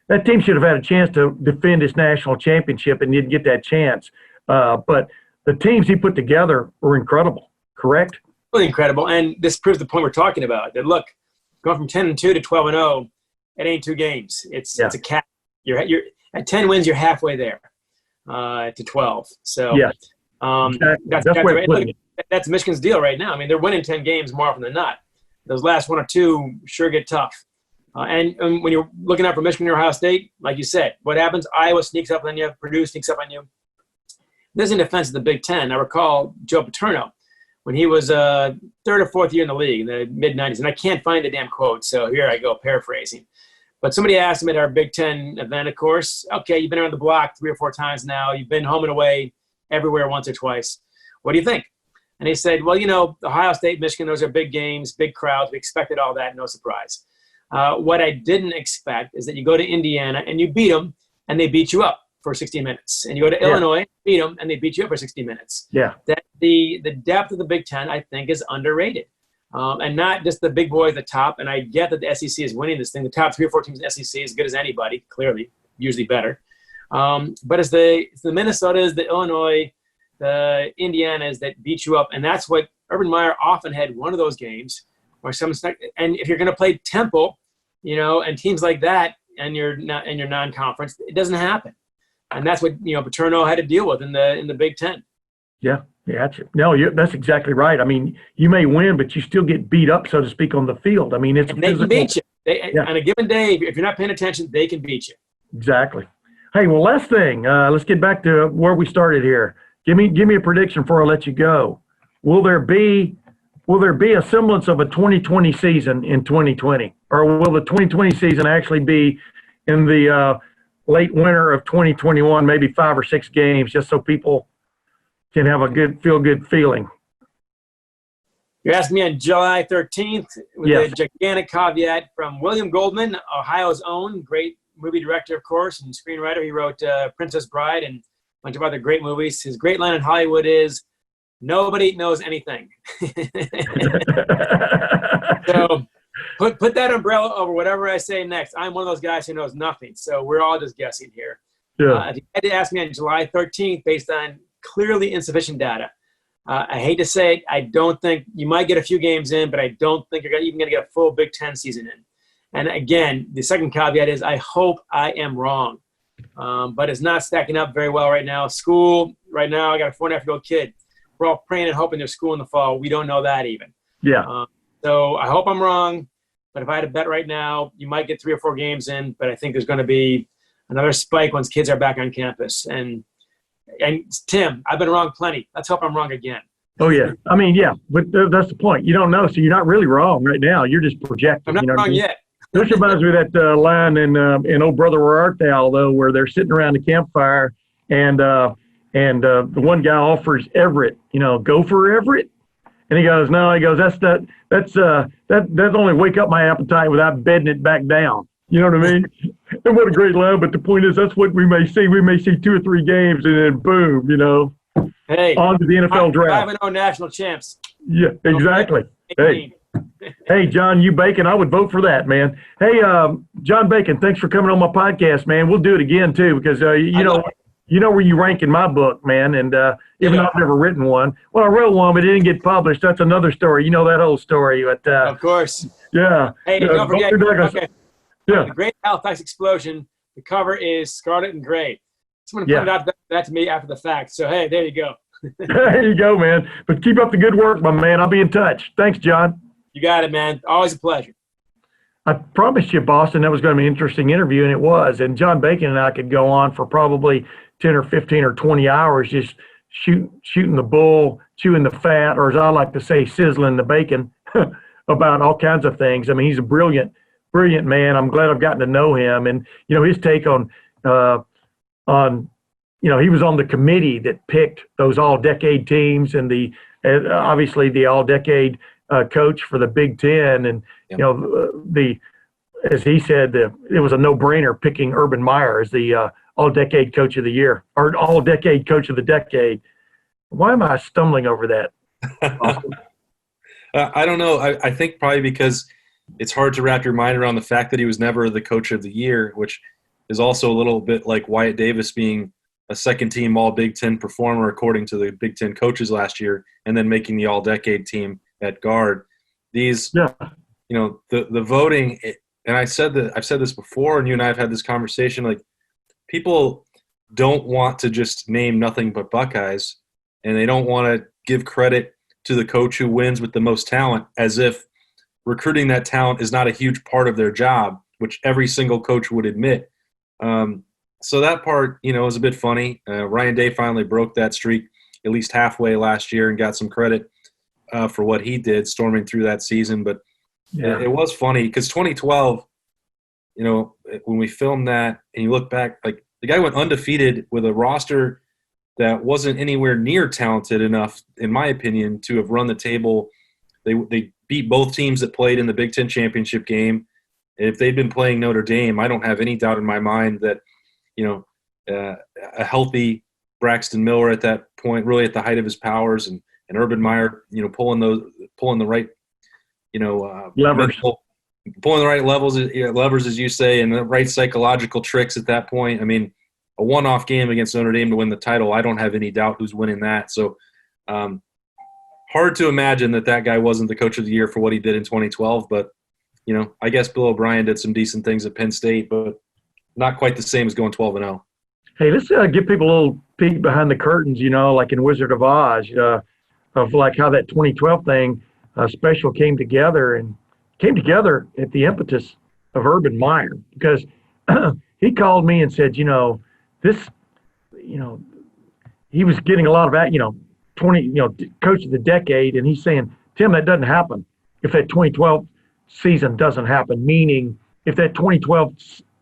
that team should have had a chance to defend his national championship and didn't get that chance. But the teams he put together were incredible, correct? Really incredible. And this proves the point we're talking about. That look, going from 10-2 to 12-0, it ain't two games. It's a cap. You're at 10 wins, you're halfway there to 12. So exactly. That's Michigan's deal right now. They're winning 10 games more often than not. Those last one or two sure get tough. And when you're looking out for Michigan or Ohio State, like you said, what happens? Iowa sneaks up on you. Purdue sneaks up on you. This is in defense of the Big Ten. I recall Joe Paterno when he was third or fourth year in the league in the mid-'90s. And I can't find the damn quote, so here I go paraphrasing. But somebody asked him at our Big Ten event, of course, okay, you've been around the block 3 or 4 times now. You've been home and away everywhere once or twice. What do you think? And he said, well, Ohio State, Michigan, those are big games, big crowds. We expected all that, no surprise. What I didn't expect is that you go to Indiana and you beat them, and they beat you up for 60 minutes. And you go to Illinois, beat them, and they beat you up for 60 minutes. Yeah. That the depth of the Big Ten, I think, is underrated. And not just the big boy at the top. And I get that the SEC is winning this thing. The top 3 or 4 teams in the SEC is as good as anybody, clearly, usually better. But it's the Minnesotas, the Illinois, the Indianas that beat you up. And that's what Urban Meyer often had one of those games. And if you're going to play Temple, and teams like that, and you're not in your non-conference, it doesn't happen. And that's what Paterno had to deal with in the Big Ten. Yeah, no, that's exactly right. I mean, you may win, but you still get beat up, so to speak, on the field. I mean, they can beat you. On a given day, if you're not paying attention, they can beat you. Exactly. Hey, well, last thing, let's get back to where we started here. Give me a prediction before I let you go. Will there be a semblance of a 2020 season in 2020, or will the 2020 season actually be in the late winter of 2021, maybe 5 or 6 games, just so people can have a good feeling? You're asking me on July 13th with a gigantic caveat from William Goldman, Ohio's own great movie director, of course, and screenwriter. He wrote Princess Bride and a bunch of other great movies. His great line in Hollywood is, "Nobody knows anything." So put that umbrella over whatever I say next. I'm one of those guys who knows nothing, so we're all just guessing here. Yeah. If you had to ask me on July 13th based on clearly insufficient data, I hate to say it, I don't think – you might get a few games in, but I don't think you're even going to get a full Big Ten season in. And, again, the second caveat is I hope I am wrong. But it's not stacking up very well right now. School, right now, I got a 4.5-year-old kid. We're all praying and hoping there's school in the fall. We don't know that even. Yeah. So I hope I'm wrong. But if I had to bet right now, you might get 3 or 4 games in. But I think there's going to be another spike once kids are back on campus. And Tim, I've been wrong plenty. Let's hope I'm wrong again. Oh, yeah. I mean, yeah. But that's the point. You don't know. So you're not really wrong right now. You're just projecting. I'm not wrong yet. This reminds me of that line in "Oh Brother, Where Art Thou?" though, where they're sitting around the campfire, and the one guy offers Everett, go for Everett, and he goes, "No," he goes, "That's only wake up my appetite without bedding it back down." You know what I mean? And what a great line! But the point is, that's what we may see. We may see 2 or 3 games, and then boom, hey, on to the NFL draft. 5-0 national champs. Yeah, exactly. Hey, John, you Bacon, I would vote for that, man. Hey, John Bacon, thanks for coming on my podcast, man. We'll do it again too, because you know where you rank in my book, man. And even though I've never written one, well, I wrote one, but it didn't get published. That's another story. You know that whole story. But of course. Yeah. Hey, don't forget. Okay. Yeah. The Great Halifax Explosion. The cover is scarlet and gray. Someone pointed out that to me after the fact. So hey, there you go. There you go, man. But keep up the good work, my man. I'll be in touch. Thanks, John. You got it, man. Always a pleasure. I promised you, Boston, that was going to be an interesting interview, and it was. And John Bacon and I could go on for probably 10 or 15 or 20 hours just shooting the bull, chewing the fat, or as I like to say, sizzling the bacon about all kinds of things. I mean, he's a brilliant man. I'm glad I've gotten to know him. And, his take on he was on the committee that picked those all-decade teams and obviously the all-decade coach for the Big Ten, and as he said, it was a no-brainer picking Urban Meyer as the all-decade coach of the year or all-decade coach of the decade. Why am I stumbling over that? I don't know. I think probably because it's hard to wrap your mind around the fact that he was never the coach of the year, which is also a little bit like Wyatt Davis being a second-team All-Big Ten performer according to the Big Ten coaches last year, and then making the All-Decade team at guard. The voting, and I've said this before, and you and I have had this conversation, like, people don't want to just name nothing but Buckeyes, and they don't want to give credit to the coach who wins with the most talent, as if recruiting that talent is not a huge part of their job, which every single coach would admit. So that part, is a bit funny. Ryan Day finally broke that streak at least halfway last year and got some credit for what he did storming through that season. But it was funny because 2012, when we filmed that and you look back, like, the guy went undefeated with a roster that wasn't anywhere near talented enough, in my opinion, to have run the table. They beat both teams that played in the Big Ten championship game. if they'd been playing Notre Dame, I don't have any doubt in my mind that, a healthy Braxton Miller at that point, really at the height of his powers, and Urban Meyer, pulling the right, Levers. pulling the right levers, as you say, and the right psychological tricks at that point. I mean, a one-off game against Notre Dame to win the title, I don't have any doubt who's winning that. So hard to imagine that guy wasn't the coach of the year for what he did in 2012. But, I guess Bill O'Brien did some decent things at Penn State, but not quite the same as going 12-0. Hey, let's give people a little peek behind the curtains, like in Wizard of Oz, of like how that 2012 thing special came together at the impetus of Urban Meyer, because he called me and said, he was getting a lot of that, coach of the decade, and he's saying, Tim, that doesn't happen if that 2012 season doesn't happen, meaning if that 2012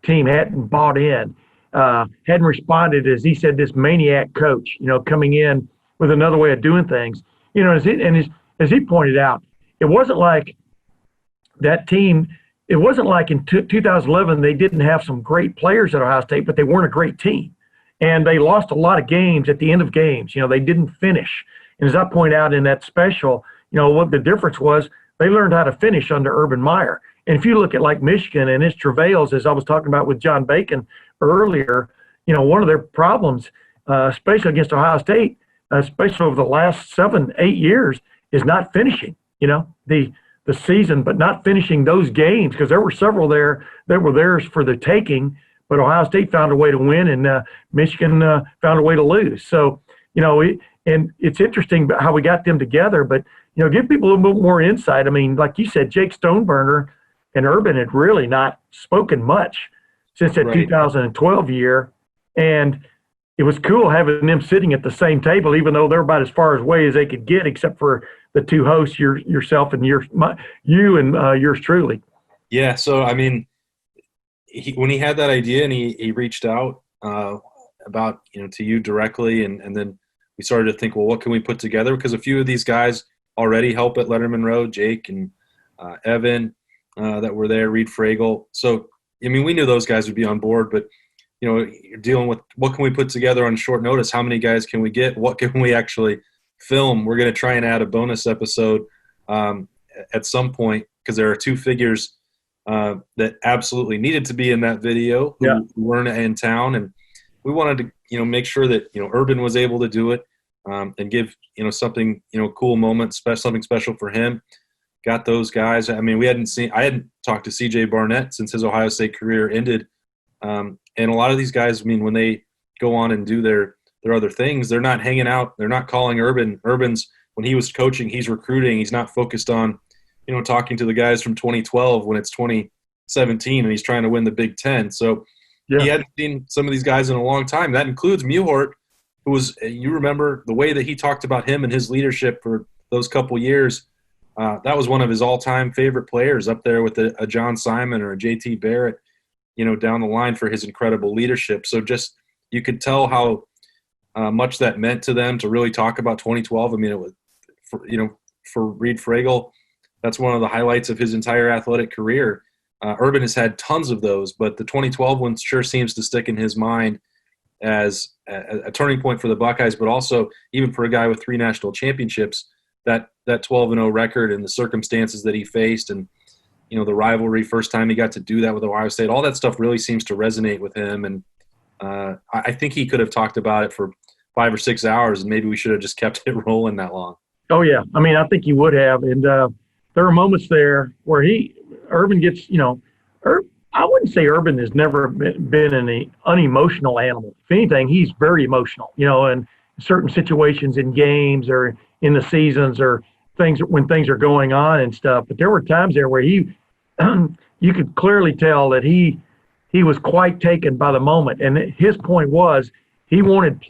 team hadn't bought in, hadn't responded, as he said, this maniac coach, coming in with another way of doing things, as he pointed out, it wasn't like that team. It wasn't like in 2011 they didn't have some great players at Ohio State, but they weren't a great team, and they lost a lot of games at the end of games. They didn't finish, and as I point out in that special, what the difference was, they learned how to finish under Urban Meyer. And if you look at like Michigan and its travails, as I was talking about with John Bacon earlier, one of their problems, especially against Ohio State, especially over the last 7-8 years, is not finishing, the season, but not finishing those games, because there were several there that were theirs for the taking, but Ohio State found a way to win, and Michigan found a way to lose. So, and it's interesting how we got them together, but, give people a little bit more insight. I mean, like you said, Jake Stoneburner and Urban had really not spoken much since that 2012 year, and it was cool having them sitting at the same table, even though they're about as far away as they could get, except for the two hosts, yourself and you and yours truly. Yeah. So, I mean, when he had that idea and he reached out about, to you directly, and then we started to think, well, what can we put together? Because a few of these guys already help at Lettermen Row, Jake and Evan that were there, Reed Fragel. So, I mean, we knew those guys would be on board, but, you're dealing with what can we put together on short notice? How many guys can we get? What can we actually film? We're going to try and add a bonus episode at some point, because there are two figures that absolutely needed to be in that video who weren't in town. And we wanted to, make sure that, Urban was able to do it and give, something, cool moment, something special for him. Got those guys. I mean, I hadn't talked to CJ Barnett since his Ohio State career ended. And a lot of these guys, I mean, when they go on and do their other things, they're not hanging out. They're not calling Urban. Urban's, when he was coaching, he's recruiting. He's not focused on, talking to the guys from 2012 when it's 2017 and he's trying to win the Big Ten. So he hadn't seen some of these guys in a long time. That includes Muhort, who was, you remember the way that he talked about him and his leadership for those couple years. That was one of his all-time favorite players, up there with a John Simon or a JT Barrett, down the line, for his incredible leadership. So just, you could tell how much that meant to them to really talk about 2012. I mean, it was, for Reed Fragel, that's one of the highlights of his entire athletic career. Urban has had tons of those, but the 2012 one sure seems to stick in his mind as a turning point for the Buckeyes, but also even for a guy with 3 national championships, that 12-0 record and the circumstances that he faced, and the rivalry, first time he got to do that with Ohio State, all that stuff really seems to resonate with him. And I think he could have talked about it for 5 or 6 hours, and maybe we should have just kept it rolling that long. Oh, yeah. I mean, I think he would have. And there are moments there where Urban gets, I wouldn't say Urban has never been an unemotional animal. If anything, he's very emotional, in certain situations in games or in the seasons or things when things are going on and stuff. But there were times there where you could clearly tell that he was quite taken by the moment. And his point was he wanted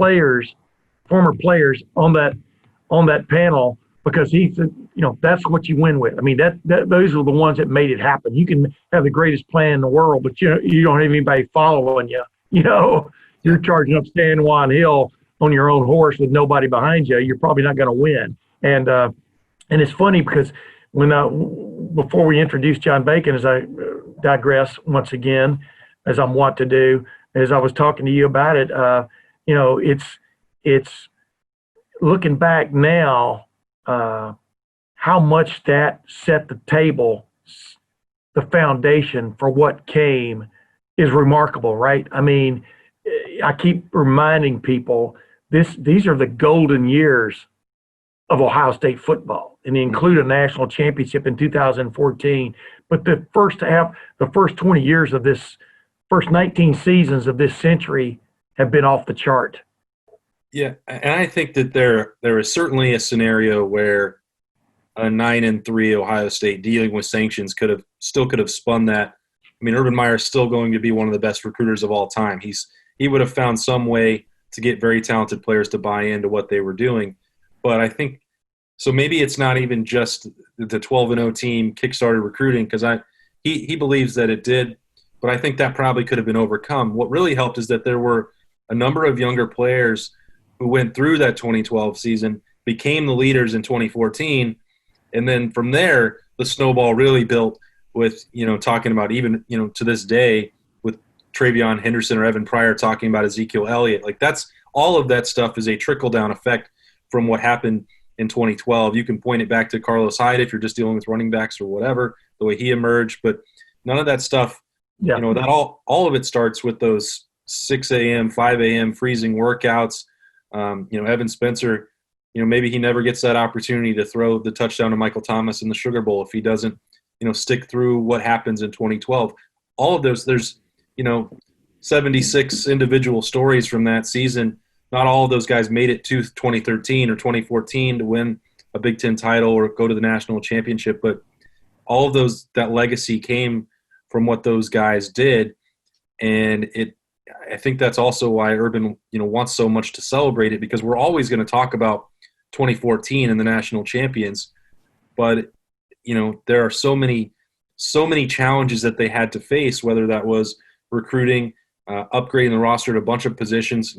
former players on that panel, because he said, that's what you win with. I mean, those are the ones that made it happen. You can have the greatest plan in the world, but you don't have anybody following you. You're charging up San Juan Hill on your own horse with nobody behind you. You're probably not going to win. And it's funny because when before we introduce John Bacon, as I digress once again, as I'm wont to do, as I was talking to you about it, it's looking back now, how much that set the table, the foundation for what came is remarkable, right? I mean, I keep reminding people these are the golden years of Ohio State football, and they include a national championship in 2014. But the first 20 years of this, first 19 seasons of this century have been off the chart. Yeah, and I think that there is certainly a scenario where a 9-3 Ohio State dealing with sanctions could have spun that. I mean, Urban Meyer is still going to be one of the best recruiters of all time. He would have found some way to get very talented players to buy into what they were doing. But I think so. Maybe it's not even just the 12-0 team kickstarted recruiting, because he believes that it did. But I think that probably could have been overcome. What really helped is that there were a number of younger players who went through that 2012 season, became the leaders in 2014, and then from there the snowball really built with talking about even to this day with Travion Henderson or Evan Pryor talking about Ezekiel Elliott. Like, that's all of that stuff is a trickle down effect from what happened in 2012. You can point it back to Carlos Hyde if you're just dealing with running backs or whatever, the way he emerged, but none of that stuff. Yeah. That all of it starts with those 6 a.m., 5 a.m. freezing workouts. Evan Spencer, maybe he never gets that opportunity to throw the touchdown to Michael Thomas in the Sugar Bowl if he doesn't, stick through what happens in 2012. All of those, there's, 76 individual stories from that season. Not all of those guys made it to 2013 or 2014 to win a Big Ten title or go to the national championship, but all of that legacy came from what those guys did. And I think that's also why Urban, wants so much to celebrate it, because we're always going to talk about 2014 and the national champions, but there are so many challenges that they had to face, whether that was recruiting, upgrading the roster at a bunch of positions.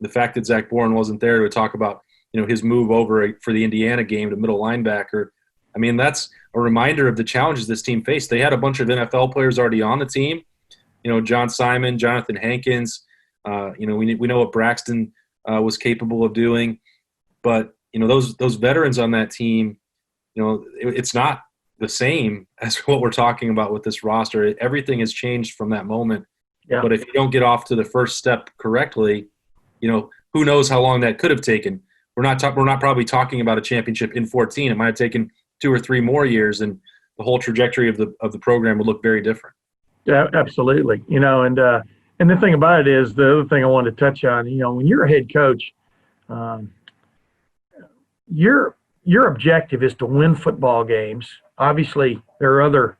The fact that Zach Bourne wasn't there to talk about, his move over for the Indiana game to middle linebacker. I mean, that's a reminder of the challenges this team faced. They had a bunch of NFL players already on the team. John Simon, Jonathan Hankins. We know what Braxton was capable of doing, but those veterans on that team, it's not the same as what we're talking about with this roster. Everything has changed from that moment. Yeah. But if you don't get off to the first step correctly, who knows how long that could have taken. We're not probably talking about a championship in 14. It might have taken 2 or 3 more years, and the whole trajectory of the program would look very different. Yeah, absolutely. And the thing about it is, the other thing I wanted to touch on, when you're a head coach, your objective is to win football games. Obviously, there are other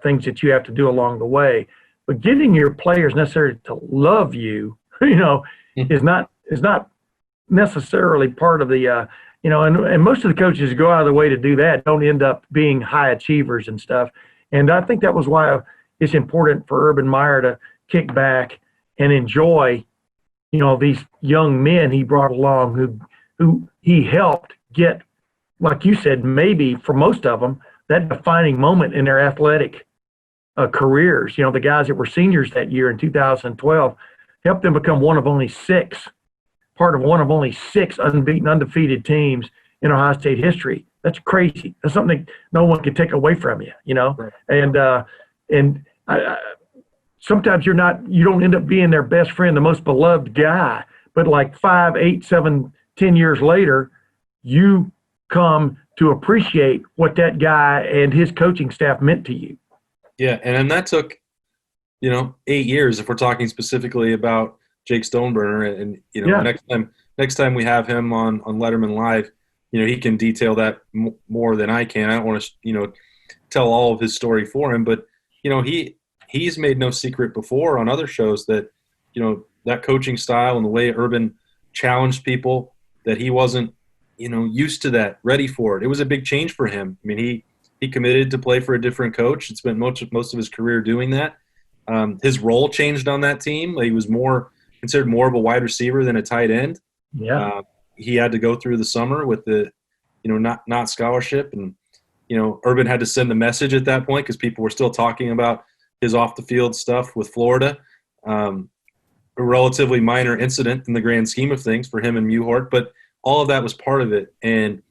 things that you have to do along the way, but getting your players necessarily to love you, is not necessarily part of the, and most of the coaches who go out of the way to do that don't end up being high achievers and stuff. And I think that was why it's important for Urban Meyer to kick back and enjoy, these young men he brought along who he helped get, like you said, maybe for most of them, that defining moment in their athletic careers. The guys that were seniors that year in 2012 helped them become part of one of only 6 unbeaten, undefeated teams in Ohio State history. That's crazy. That's something no one can take away from you, Right. And sometimes you don't end up being their best friend, the most beloved guy, but like 5, 8, 7, 10 years later, you come to appreciate what that guy and his coaching staff meant to you. Yeah, and that took, 8 years if we're talking specifically about Jake Stoneburner. And next time we have him on Lettermen Live, he can detail that more than I can. I don't want to, tell all of his story for him, but he's made no secret before on other shows that, that coaching style and the way Urban challenged people, that he wasn't, used to that, ready for it. It was a big change for him. I mean, he committed to play for a different coach and spent most of his career doing that. His role changed on that team. He was considered more of a wide receiver than a tight end. Yeah. He had to go through the summer with the, not scholarship, and Urban had to send the message at that point because people were still talking about his off-the-field stuff with Florida. A relatively minor incident in the grand scheme of things for him and Muhort, but all of that was part of it. And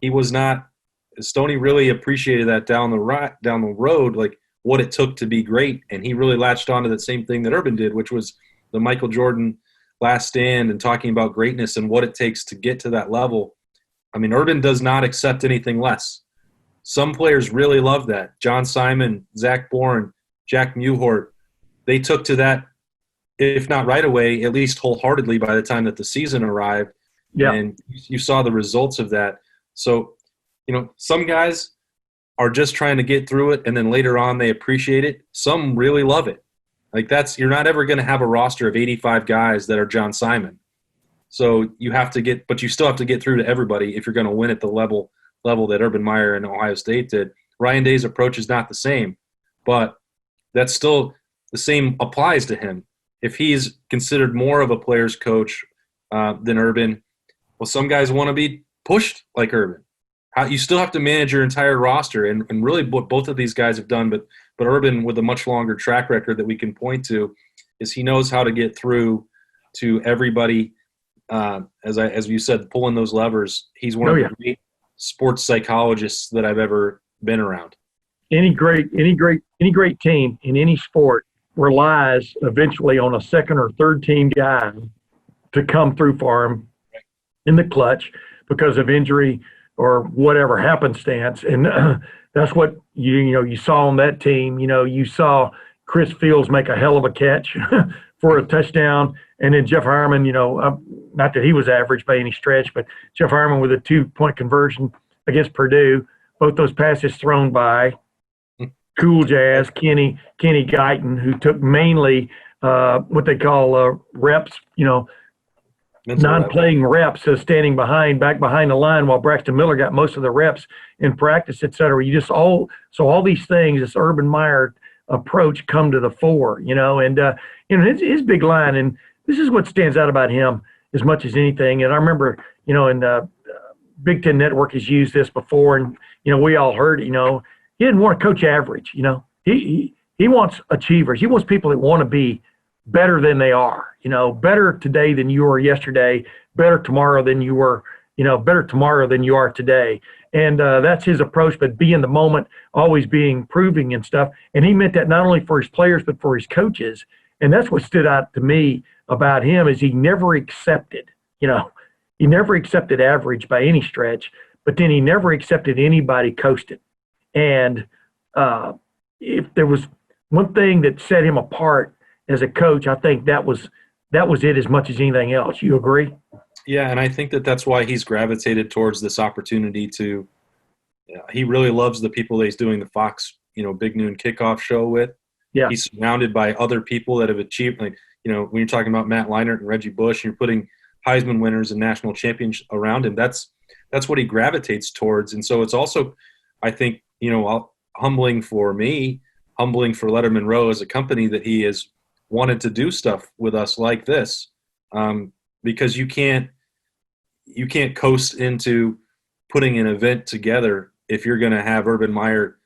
he was not – Stoney really appreciated that down the road, like what it took to be great. And he really latched onto that same thing that Urban did, which was the Michael Jordan last stand and talking about greatness and what it takes to get to that level. I mean, Urban does not accept anything less. Some players really love that. John Simon, Zach Bourne, Jack Muhort, they took to that, if not right away, at least wholeheartedly by the time that the season arrived. Yeah. And you saw the results of that. So, some guys are just trying to get through it, and then later on they appreciate it. Some really love it. Like you're not ever going to have a roster of 85 guys that are John Simon. So but you still have to get through to everybody if you're going to win at the level that Urban Meyer and Ohio State did. Ryan Day's approach is not the same, but that's still the same applies to him. If he's considered more of a player's coach than Urban, well, some guys want to be pushed like Urban. You still have to manage your entire roster, and really what both of these guys have done, but Urban with a much longer track record that we can point to is he knows how to get through to everybody. As you said, pulling those levers. He's one of the great sports psychologists that I've ever been around. Any great team in any sport relies eventually on a second or third team guy to come through for him in the clutch because of injury or whatever happenstance. And that's what you saw on that team. You saw Chris Fields make a hell of a catch for a touchdown, and then Jeff Harmon, not that he was average by any stretch, but Jeff Harmon with a 2-point conversion against Purdue, both those passes thrown by Cool Jazz, Kenny Guyton, who took mainly what they call reps, non-playing reps, standing back behind the line while Braxton Miller got most of the reps in practice, et cetera. So all these things, this Urban Meyer approach come to the fore, and his big line, and this is what stands out about him as much as anything. And I remember, in Big Ten Network has used this before, and we all heard it. He didn't want to coach average. He wants achievers. He wants people that want to be better than they are. Better today than you were yesterday. Better tomorrow than you were. Better tomorrow than you are today. And that's his approach. But be in the moment, always being proving and stuff. And he meant that not only for his players but for his coaches. And that's what stood out to me about him is he never accepted. He never accepted average by any stretch. But then he never accepted anybody coasting. And if there was one thing that set him apart as a coach, I think that was it as much as anything else. You agree? Yeah, and I think that's why he's gravitated towards this opportunity to he really loves the people that he's doing the Fox, Big Noon Kickoff show with. Yeah. He's surrounded by other people that have achieved, when you're talking about Matt Leinart and Reggie Bush, you're putting Heisman winners and national champions around him. That's what he gravitates towards. And so it's also, I think, humbling for me, humbling for Lettermen Row as a company that he has wanted to do stuff with us like this, because you can't coast into putting an event together if you're going to have Urban Meyer,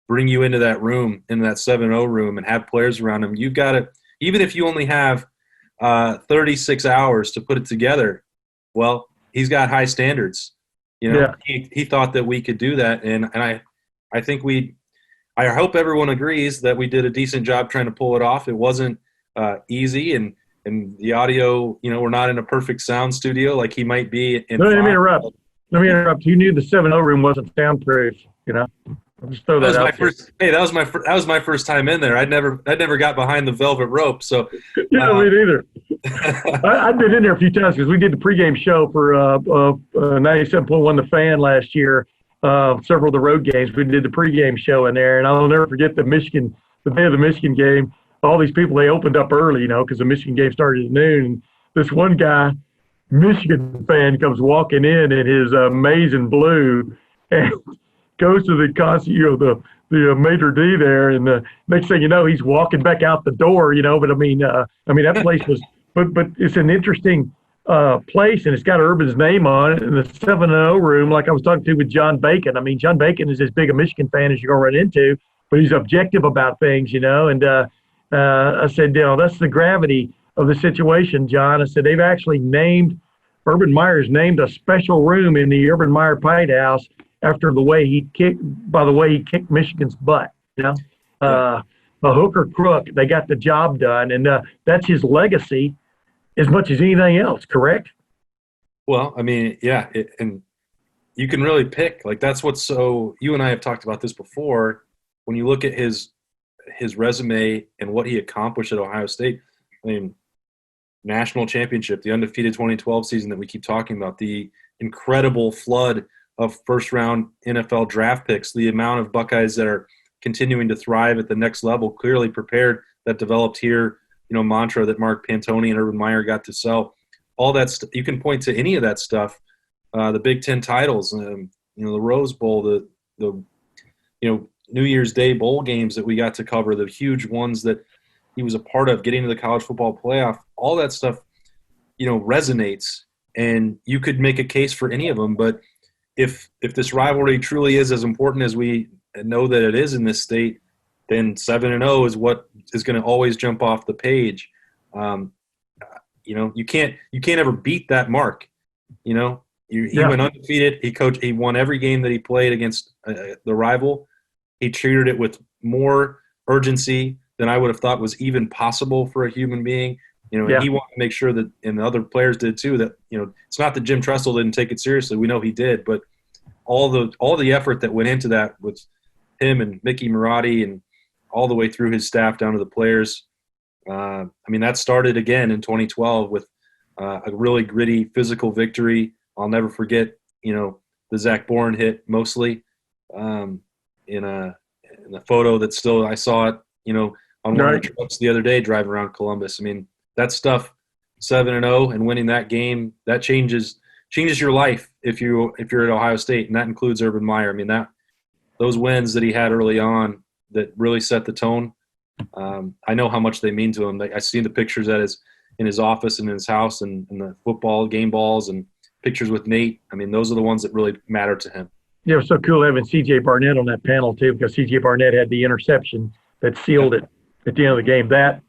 bring you into that room, into that 7-0 room, and have players around him. You've got to, even if you only have 36 hours to put it together, well, he's got high standards. He thought that we could do that, and I think I hope everyone agrees that we did a decent job trying to pull it off. It wasn't easy, and the audio, we're not in a perfect sound studio like he might be. Let me interrupt. You knew the 7-0 room wasn't soundproof. I'll just throw that out. That was my first time in there. I'd never got behind the velvet rope. So yeah, me neither. I've been in there a few times because we did the pregame show for 97.1 The Fan last year. Several of the road games, we did the pregame show in there, and I'll never forget the day of the Michigan game. All these people, they opened up early, because the Michigan game started at noon. And this one guy, Michigan fan, comes walking in his amazing blue and goes to the concert, the maitre d' there, and the next thing you know, he's walking back out the door, But that place was, but it's an interesting place, and it's got Urban's name on it in the 7-0 room, like I was talking to with John Bacon. I mean, John Bacon is as big a Michigan fan as you're going to run into, but he's objective about things, and I said, that's the gravity of the situation, John. I said, they've actually named, Urban Meyer's named a special room in the Urban Meyer Pite House after the way he kicked Michigan's butt, a hook or crook, they got the job done, and that's his legacy as much as anything else, correct? Well, I mean, yeah, and you can really pick. Like, that's what's so – you and I have talked about this before. When you look at his resume and what he accomplished at Ohio State, I mean, national championship, the undefeated 2012 season that we keep talking about, the incredible flood of first-round NFL draft picks, the amount of Buckeyes that are continuing to thrive at the next level, clearly prepared, that developed here, mantra that Mark Pantoni and Urban Meyer got to sell. All that you can point to any of that stuff. The Big Ten titles, the Rose Bowl, the New Year's Day bowl games that we got to cover, the huge ones that he was a part of, getting to the college football playoff. All that stuff, resonates, and you could make a case for any of them. But if this rivalry truly is as important as we know that it is in this state, then 7-0 is what is going to always jump off the page. You can't ever beat that mark. He went undefeated. He won every game that he played against the rival. He treated it with more urgency than I would have thought was even possible for a human being. And he wanted to make sure that, and the other players did too, that it's not that Jim Tressel didn't take it seriously. We know he did, but all the effort that went into that with him and Mickey Marotti and all the way through his staff down to the players. That started again in 2012 with a really gritty physical victory. I'll never forget, the Zach Bourne hit mostly in a photo that still I saw it, on one of the trucks the other day driving around Columbus. That stuff, 7-0 and winning that game, that changes your life if you're at Ohio State, and that includes Urban Meyer. Those wins that he had early on that really set the tone. I know how much they mean to him. I see the pictures in his office and in his house, and the football game balls and pictures with Nate. Those are the ones that really matter to him. Yeah, it was so cool having C.J. Barnett on that panel too, because C.J. Barnett had the interception that sealed it at the end of the game. That,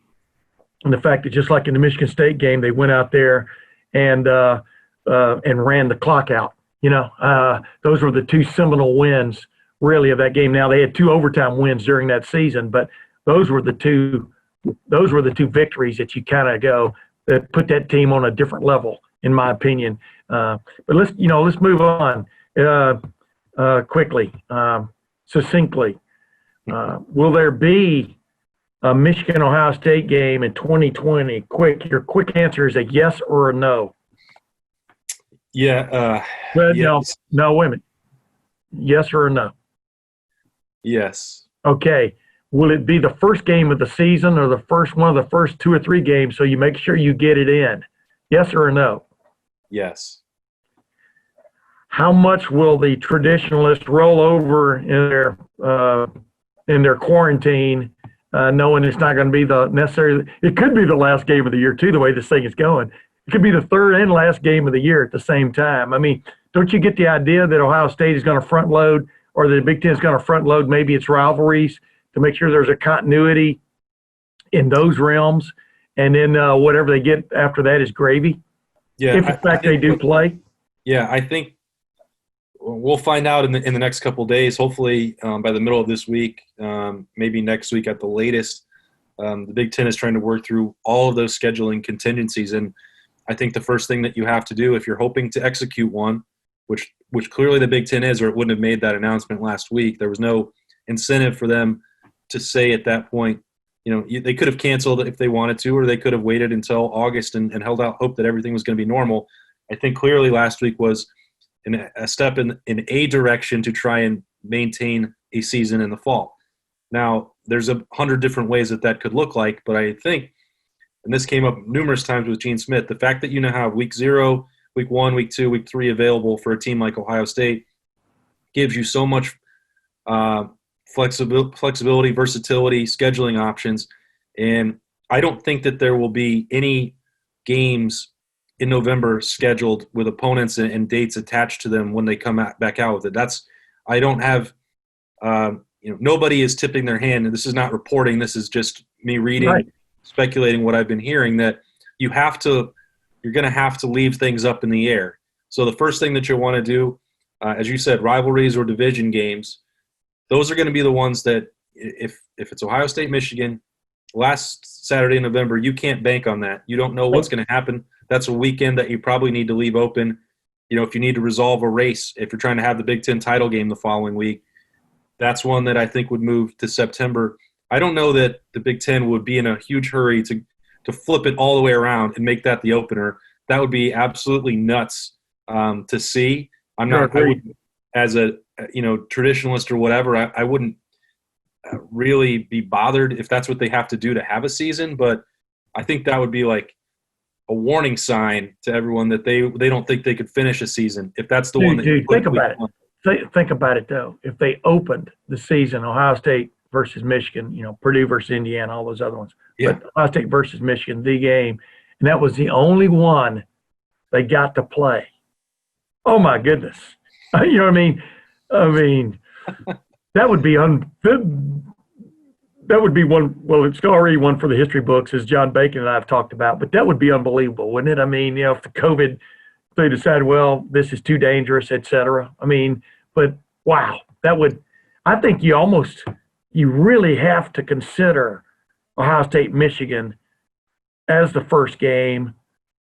and the fact that just like in the Michigan State game, they went out there and ran the clock out. Those were the two seminal wins really of that game. Now they had two overtime wins during that season, but those were the two victories that you kind of go that put that team on a different level, in my opinion. But let's move on quickly, succinctly. Will there be a Michigan-Ohio State game in 2020? Your quick answer is a yes or a no. Yeah. Yes. No, wait a minute. Yes or a no? Yes. Okay. Will it be the first game of the season or one of the first 2 or 3 games so you make sure you get it in? Yes or a no? Yes. How much will the traditionalists roll over in their quarantine, knowing it's not going to be it could be the last game of the year too, the way this thing is going. It could be the third and last game of the year at the same time. Don't you get the idea that Ohio State is going to front load, or the Big Ten is going to front load maybe its rivalries to make sure there's a continuity in those realms, and then whatever they get after that is gravy? Yeah, if in fact they do play. Yeah, I think we'll find out in the next couple of days. Hopefully by the middle of this week, maybe next week at the latest. The Big Ten is trying to work through all of those scheduling contingencies, and I think the first thing that you have to do if you're hoping to execute one, which clearly the Big Ten is, or it wouldn't have made that announcement last week. There was no incentive for them to say at that point, they could have canceled if they wanted to, or they could have waited until August and held out hope that everything was going to be normal. I think clearly last week was a step in a direction to try and maintain a season in the fall. Now, there's 100 different ways that could look like, but I think, and this came up numerous times with Gene Smith, the fact that you now have week 0, week 1, week 2, week 3 available for a team like Ohio State gives you so much flexibility, versatility, scheduling options. And I don't think that there will be any games in November scheduled with opponents and dates attached to them when they come back out with it. I don't have, nobody is tipping their hand, and this is not reporting. This is just me reading, Right. speculating what I've been hearing, that you're going to have to leave things up in the air. So the first thing that you'll want to do, as you said, rivalries or division games, those are going to be the ones that if it's Ohio State, Michigan, last Saturday in November, you can't bank on that. You don't know what's going to happen. That's a weekend that you probably need to leave open. If you need to resolve a race, if you're trying to have the Big Ten title game the following week, that's one that I think would move to September. I don't know that the Big Ten would be in a huge hurry to flip it all the way around and make that the opener. That would be absolutely nuts to see. I would, as a traditionalist or whatever, I wouldn't really be bothered if that's what they have to do to have a season. But I think that would be like a warning sign to everyone that they don't think they could finish a season if that's the one that Dude, think about it. Think about it though. If they opened the season, Ohio State versus Michigan, Purdue versus Indiana, all those other ones, but Ohio State versus Michigan, the game, and that was the only one they got to play. Oh my goodness. You know what I mean, that would be that would be one. Well, it's already one for the history books, as John Bacon and I have talked about. But that would be unbelievable, wouldn't it? I mean, if the COVID, they decided, well, this is too dangerous, et cetera. I mean, but wow, that would. I think you really have to consider Ohio State, Michigan as the first game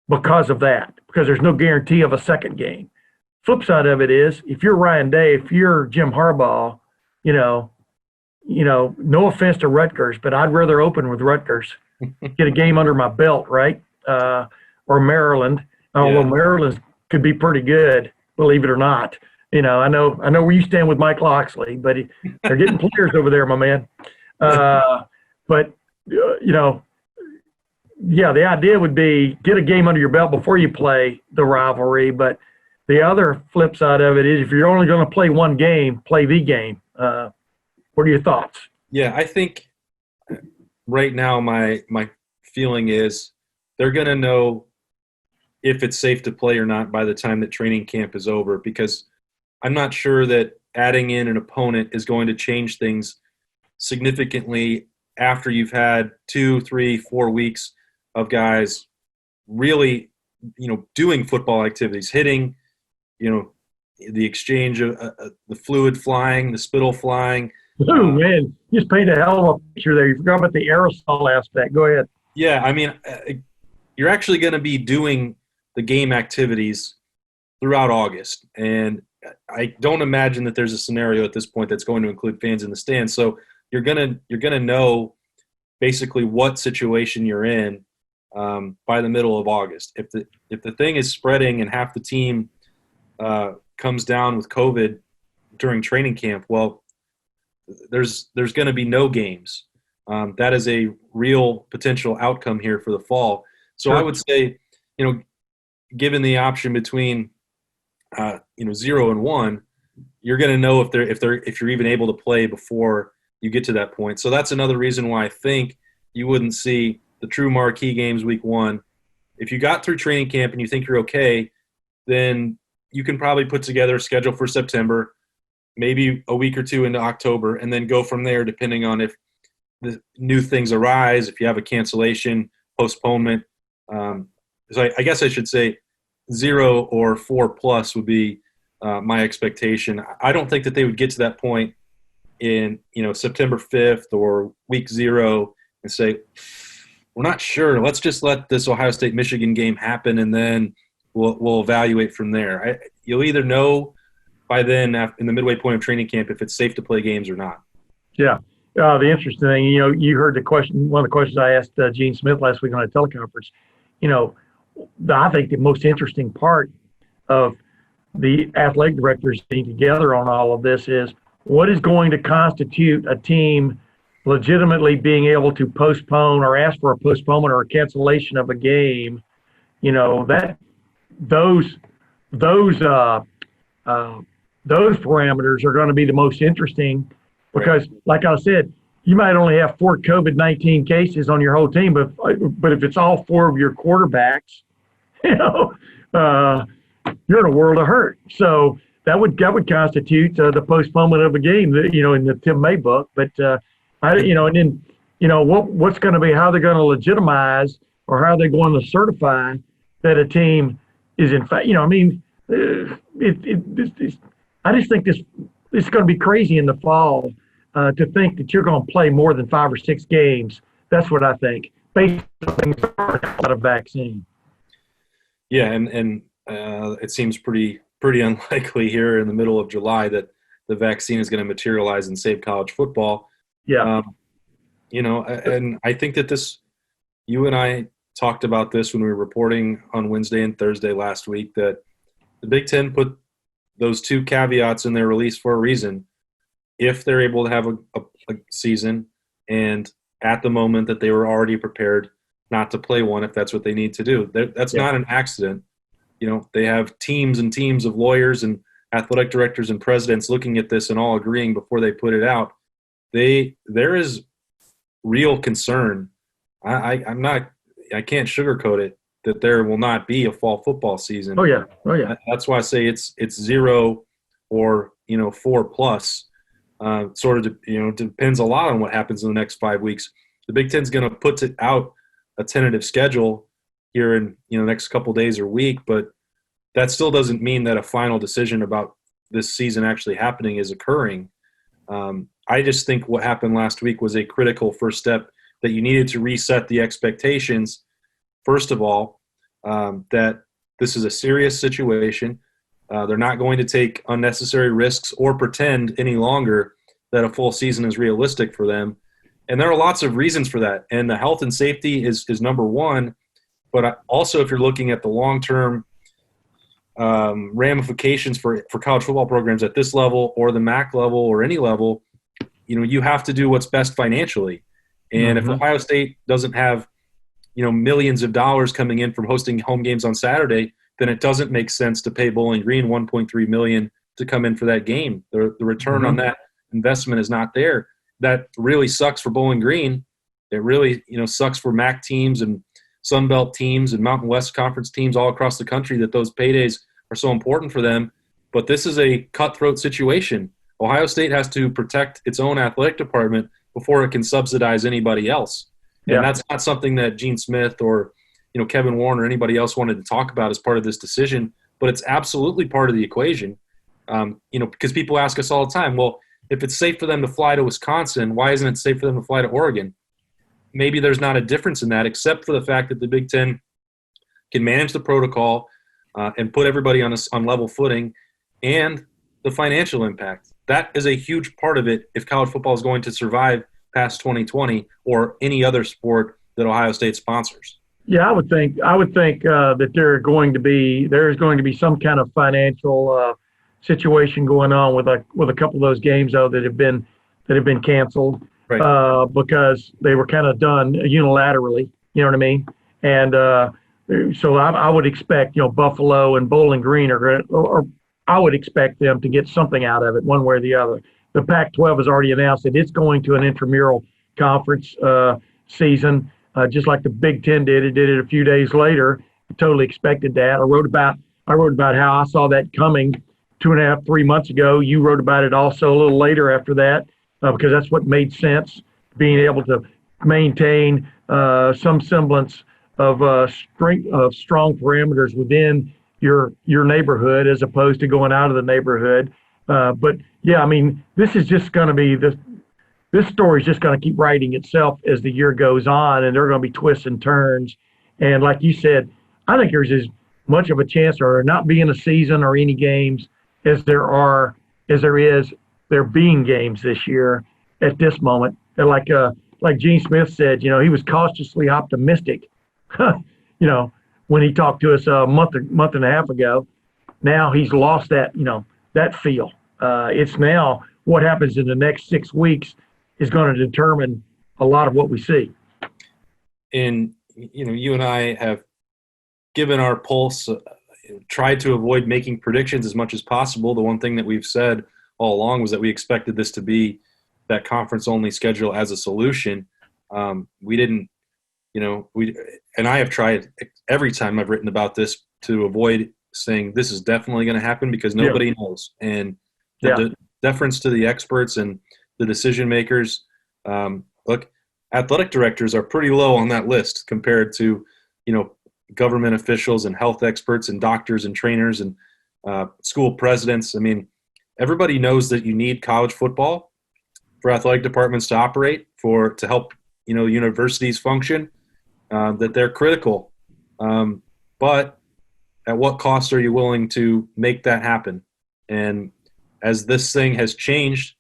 because of that, because there's no guarantee of a second game. Flip side of it is, if you're Ryan Day, if you're Jim Harbaugh, no offense to Rutgers, but I'd rather open with Rutgers, get a game under my belt, right? Or Maryland, although Maryland could be pretty good, believe it or not. I know where you stand with Mike Loxley, but they're getting players over there, my man. But the idea would be get a game under your belt before you play the rivalry. But the other flip side of it is, if you're only going to play one game, play the game. What are your thoughts? Yeah, I think right now my feeling is they're going to know if it's safe to play or not by the time that training camp is over, because I'm not sure that adding in an opponent is going to change things significantly after you've had 2, 3, 4 weeks of guys really, doing football activities, hitting, the exchange of the fluid flying, the spittle flying. Oh, man, you just painted a hell of a picture there. You forgot about the aerosol aspect. Go ahead. Yeah, I mean, you're actually going to be doing the game activities throughout August. And I don't imagine that there's a scenario at this point that's going to include fans in the stands. So you're gonna know basically what situation you're in by the middle of August. If the thing is spreading and half the team comes down with COVID during training camp, well, there's going to be no games. That is a real potential outcome here for the fall. So Sure. I would say, given the option between 0 and 1, you're going to know if you're even able to play before you get to that point. So that's another reason why I think you wouldn't see the true marquee games week 1. If you got through training camp and you think you're okay, then you can probably put together a schedule for September, maybe a week or 2 into October, and then go from there depending on if the new things arise, if you have a cancellation, postponement. So I guess I should say 0 or 4+ would be my expectation. I don't think that they would get to that point in September 5th or week 0 and say, we're not sure. Let's just let this Ohio State-Michigan game happen, and then we'll evaluate from there. You'll either know by then in the midway point of training camp if it's safe to play games or not. Yeah. The interesting thing, you heard the question. One of the questions I asked Gene Smith last week on a teleconference. I think the most interesting part of the athletic directors getting together on all of this is what is going to constitute a team legitimately being able to postpone or ask for a postponement or a cancellation of a game. That those parameters are going to be the most interesting, because, like I said, you might only have 4 COVID-19 cases on your whole team, but if it's all 4 of your quarterbacks you know, uh, you're in a world of hurt. So that would constitute the postponement of a game, in the Tim May book. But and then what's going to be how they're going to legitimize or how they're going to certify that a team is in fact. I just think this is going to be crazy in the fall to think that you're going to play more than 5 or 6 games. That's what I think, based on a vaccine. Yeah, and it seems pretty unlikely here in the middle of July that the vaccine is going to materialize and save college football. Yeah. And I think that you and I talked about this when we were reporting on Wednesday and Thursday last week, that the Big Ten put those 2 caveats in their release for a reason. If they're able to have a season, and at the moment that they were already prepared not to play one if that's what they need to do. That's not an accident. They have teams and teams of lawyers and athletic directors and presidents looking at this and all agreeing before they put it out. There is real concern. I can't sugarcoat it that there will not be a fall football season. Oh yeah. That's why I say it's 0 or 4+. Sort of depends a lot on what happens in the next 5 weeks. The Big Ten's going to put out a tentative schedule here in the next couple days or week, but that still doesn't mean that a final decision about this season actually happening is occurring. I just think what happened last week was a critical first step, that you needed to reset the expectations. First of all, that this is a serious situation. They're not going to take unnecessary risks or pretend any longer that a full season is realistic for them. And there are lots of reasons for that. And the health and safety is number one. But also, if you're looking at the long-term ramifications for college football programs at this level or the MAC level or any level, you have to do what's best financially. And if Ohio State doesn't have, millions of dollars coming in from hosting home games on Saturday, then it doesn't make sense to pay Bowling Green $1.3 million to come in for that game. The return on that investment is not there. That really sucks for Bowling Green. It really, sucks for MAC teams and Sun Belt teams and Mountain West Conference teams all across the country that those paydays are so important for them. But this is a cutthroat situation. Ohio State has to protect its own athletic department before it can subsidize anybody else. And that's not something that Gene Smith or Kevin Warren or anybody else wanted to talk about as part of this decision, but it's absolutely part of the equation. Because people ask us all the time, well, if it's safe for them to fly to Wisconsin, why isn't it safe for them to fly to Oregon? Maybe there's not a difference in that, except for the fact that the Big Ten can manage the protocol and put everybody on level footing, and the financial impact. That is a huge part of it if college football is going to survive past 2020 or any other sport that Ohio State sponsors. Yeah, I would think that there's going to be some kind of financial situation going on with a couple of those games though that have been canceled, right. Because they were kind of done unilaterally. You know what I mean? And so I would expect Buffalo and Bowling Green or I would expect them to get something out of it one way or the other. The Pac-12 has already announced that it's going to an intramural conference season. Just like the Big Ten did. It did it a few days later. I totally expected that. I wrote about how I saw that coming 2.5, 3 months ago. You wrote about it also a little later after that because that's what made sense, being able to maintain some semblance of strong parameters within your neighborhood as opposed to going out of the neighborhood. But yeah, I mean, this is just going to be this story is just going to keep writing itself as the year goes on, and there are going to be twists and turns. And like you said, I think there's as much of a chance or not being a season or any games as there is there being games this year at this moment. And like Gene Smith said, he was cautiously optimistic, when he talked to us a month and a half ago. Now he's lost that, that feel. It's now what happens in the next 6 weeks is going to determine a lot of what we see. And, you and I have given our pulse, tried to avoid making predictions as much as possible. The one thing that we've said all along was that we expected this to be that conference-only schedule as a solution. We didn't and I have tried every time I've written about this to avoid saying this is definitely going to happen because nobody knows. And the deference to the experts and the decision makers. Look, athletic directors are pretty low on that list compared to, government officials and health experts and doctors and trainers and school presidents. I mean, everybody knows that you need college football for athletic departments to operate, to help, universities function, that they're critical. But at what cost are you willing to make that happen? And as this thing has changed,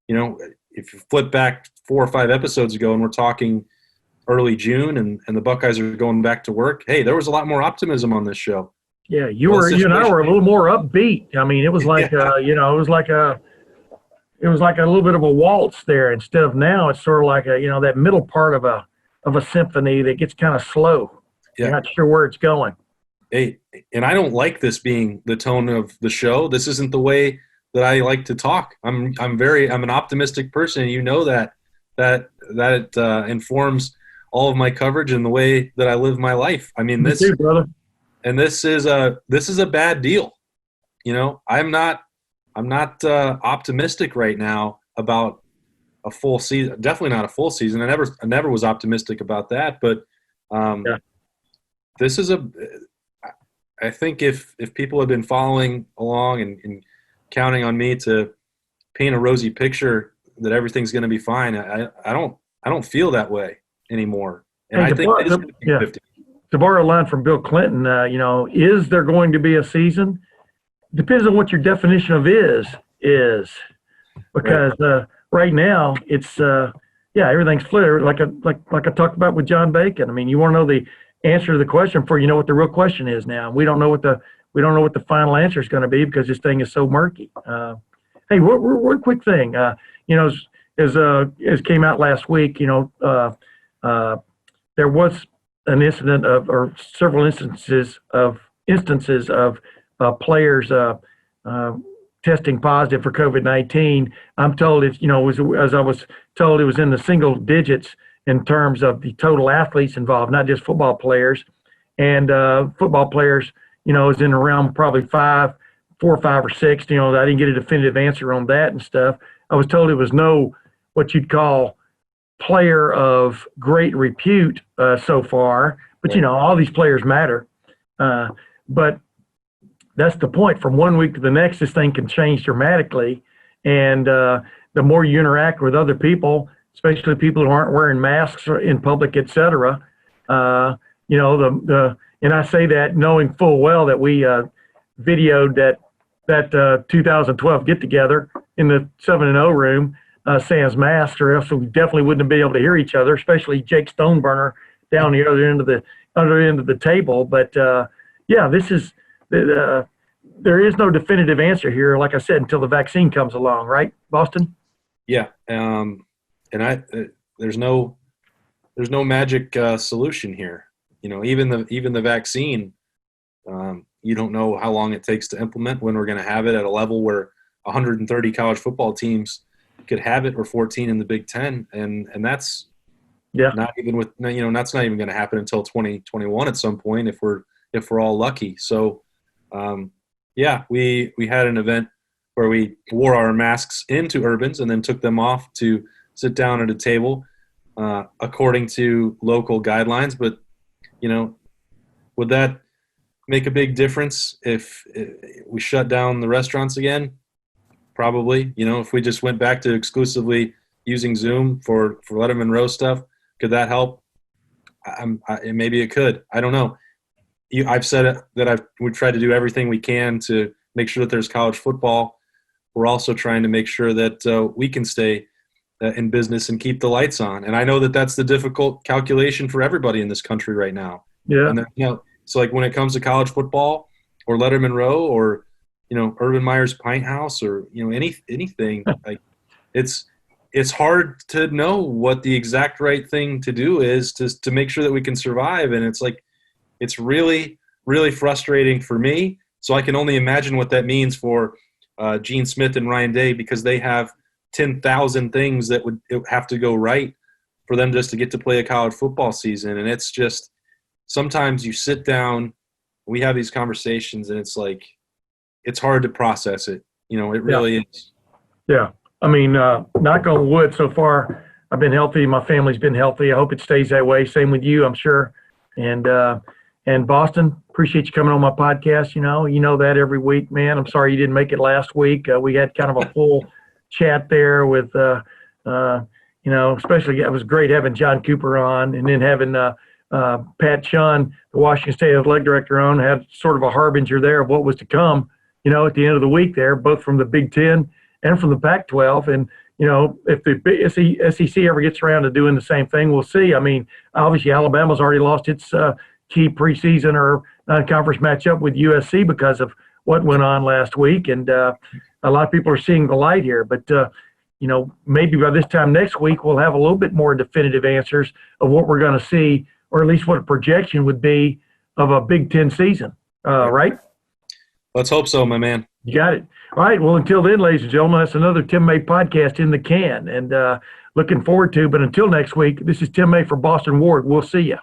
if you flip back 4 or 5 episodes ago and we're talking early June and the Buckeyes are going back to work, hey, there was a lot more optimism on this show. Yeah, you and I were a little more upbeat. I mean, it was like, it was like a little bit of a waltz there instead of now. It's sort of like that middle part of a symphony that gets kind of slow. Yeah. You're not sure where it's going. Hey, and I don't like this being the tone of the show. This isn't the way that I like to talk. I'm an optimistic person. And that informs all of my coverage and the way that I live my life. I mean, Me too, brother. And this is a bad deal. I'm not optimistic right now about a full season. Definitely not a full season. I never was optimistic about that. But this is I think if people had been following along and counting on me to paint a rosy picture that everything's going to be fine, I don't feel that way anymore. And I think it is going to be 50. To borrow a line from Bill Clinton, is there going to be a season? Depends on what your definition of is. Because right now it's everything's fluid. Like I talked about with John Bacon. I mean, you want to know the answer to the question before you know what the real question is. Now we don't know what the final answer is going to be because this thing is so murky. Hey, one quick thing. As came out last week, there was an incident or several instances of players testing positive for COVID-19. I'm told as I was told, it was in the single digits in terms of the total athletes involved, not just football players. And football players, is in around probably 4 or 5 or 6. I didn't get a definitive answer on that and stuff. I was told it was no what you'd call player of great repute so far, but all these players matter. But that's the point. From one week to the next, this thing can change dramatically, and the more you interact with other people, especially people who aren't wearing masks in public, etc. And I say that knowing full well that we videoed that 2012 get together in the 7-0 room. Sans masks, or else we definitely wouldn't be able to hear each other, especially Jake Stoneburner down the other end of the table. But this is there is no definitive answer here, like I said, until the vaccine comes along, right, Boston? Yeah, and there's no magic solution here. Even the vaccine, you don't know how long it takes to implement, when we're going to have it at a level where 130 college football teams could have it, or 14 in the Big Ten, and that's not even that's not even going to happen until 2021 at some point if we're all lucky. So we had an event where we wore our masks into Urbans and then took them off to sit down at a table according to local guidelines. But would that make a big difference if we shut down the restaurants again? Probably. If we just went back to exclusively using Zoom for Lettermen Row stuff, could that help? Maybe it could. I don't know. I've said that we've tried to do everything we can to make sure that there's college football. We're also trying to make sure that we can stay in business and keep the lights on. And I know that that's the difficult calculation for everybody in this country right now. Yeah. And so like when it comes to college football or Lettermen Row or Urban Meyer's Pint House or anything, like it's hard to know what the exact right thing to do is to make sure that we can survive. And it's really, really frustrating for me. So I can only imagine what that means for Gene Smith and Ryan Day, because they have 10,000 things that would have to go right for them just to get to play a college football season. And it's just sometimes you sit down, we have these conversations, and it's like it's hard to process it. You know, it really is. Yeah. I mean, knock on wood, so far I've been healthy. My family's been healthy. I hope it stays that way. Same with you, I'm sure. And Boston, appreciate you coming on my podcast. You know that every week, man. I'm sorry you didn't make it last week. We had kind of a full chat there with, especially it was great having John Cooper on, and then having Pat Chun, the Washington State Athletic Director, on, had sort of a harbinger there of what was to come, at the end of the week there, both from the Big Ten and from the Pac-12. And, if the SEC ever gets around to doing the same thing, we'll see. I mean, obviously Alabama's already lost its key preseason or non-conference matchup with USC because of what went on last week. And a lot of people are seeing the light here. But, maybe by this time next week, we'll have a little bit more definitive answers of what we're going to see, or at least what a projection would be of a Big Ten season, right? Let's hope so, my man. You got it. All right. Well, until then, ladies and gentlemen, that's another Tim May podcast in the can, and looking forward to. But until next week, this is Tim May for Boston Ward. We'll see you.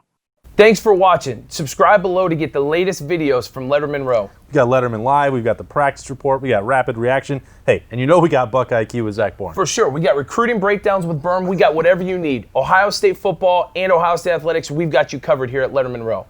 Thanks for watching. Subscribe below to get the latest videos from Lettermen Row. We got Letterman Live, we've got the practice report, we got rapid reaction. Hey, and we got Buckeye Q with Zach Bourne. For sure. We got recruiting breakdowns with Berm. We got whatever you need. Ohio State football and Ohio State athletics, we've got you covered here at Lettermen Row.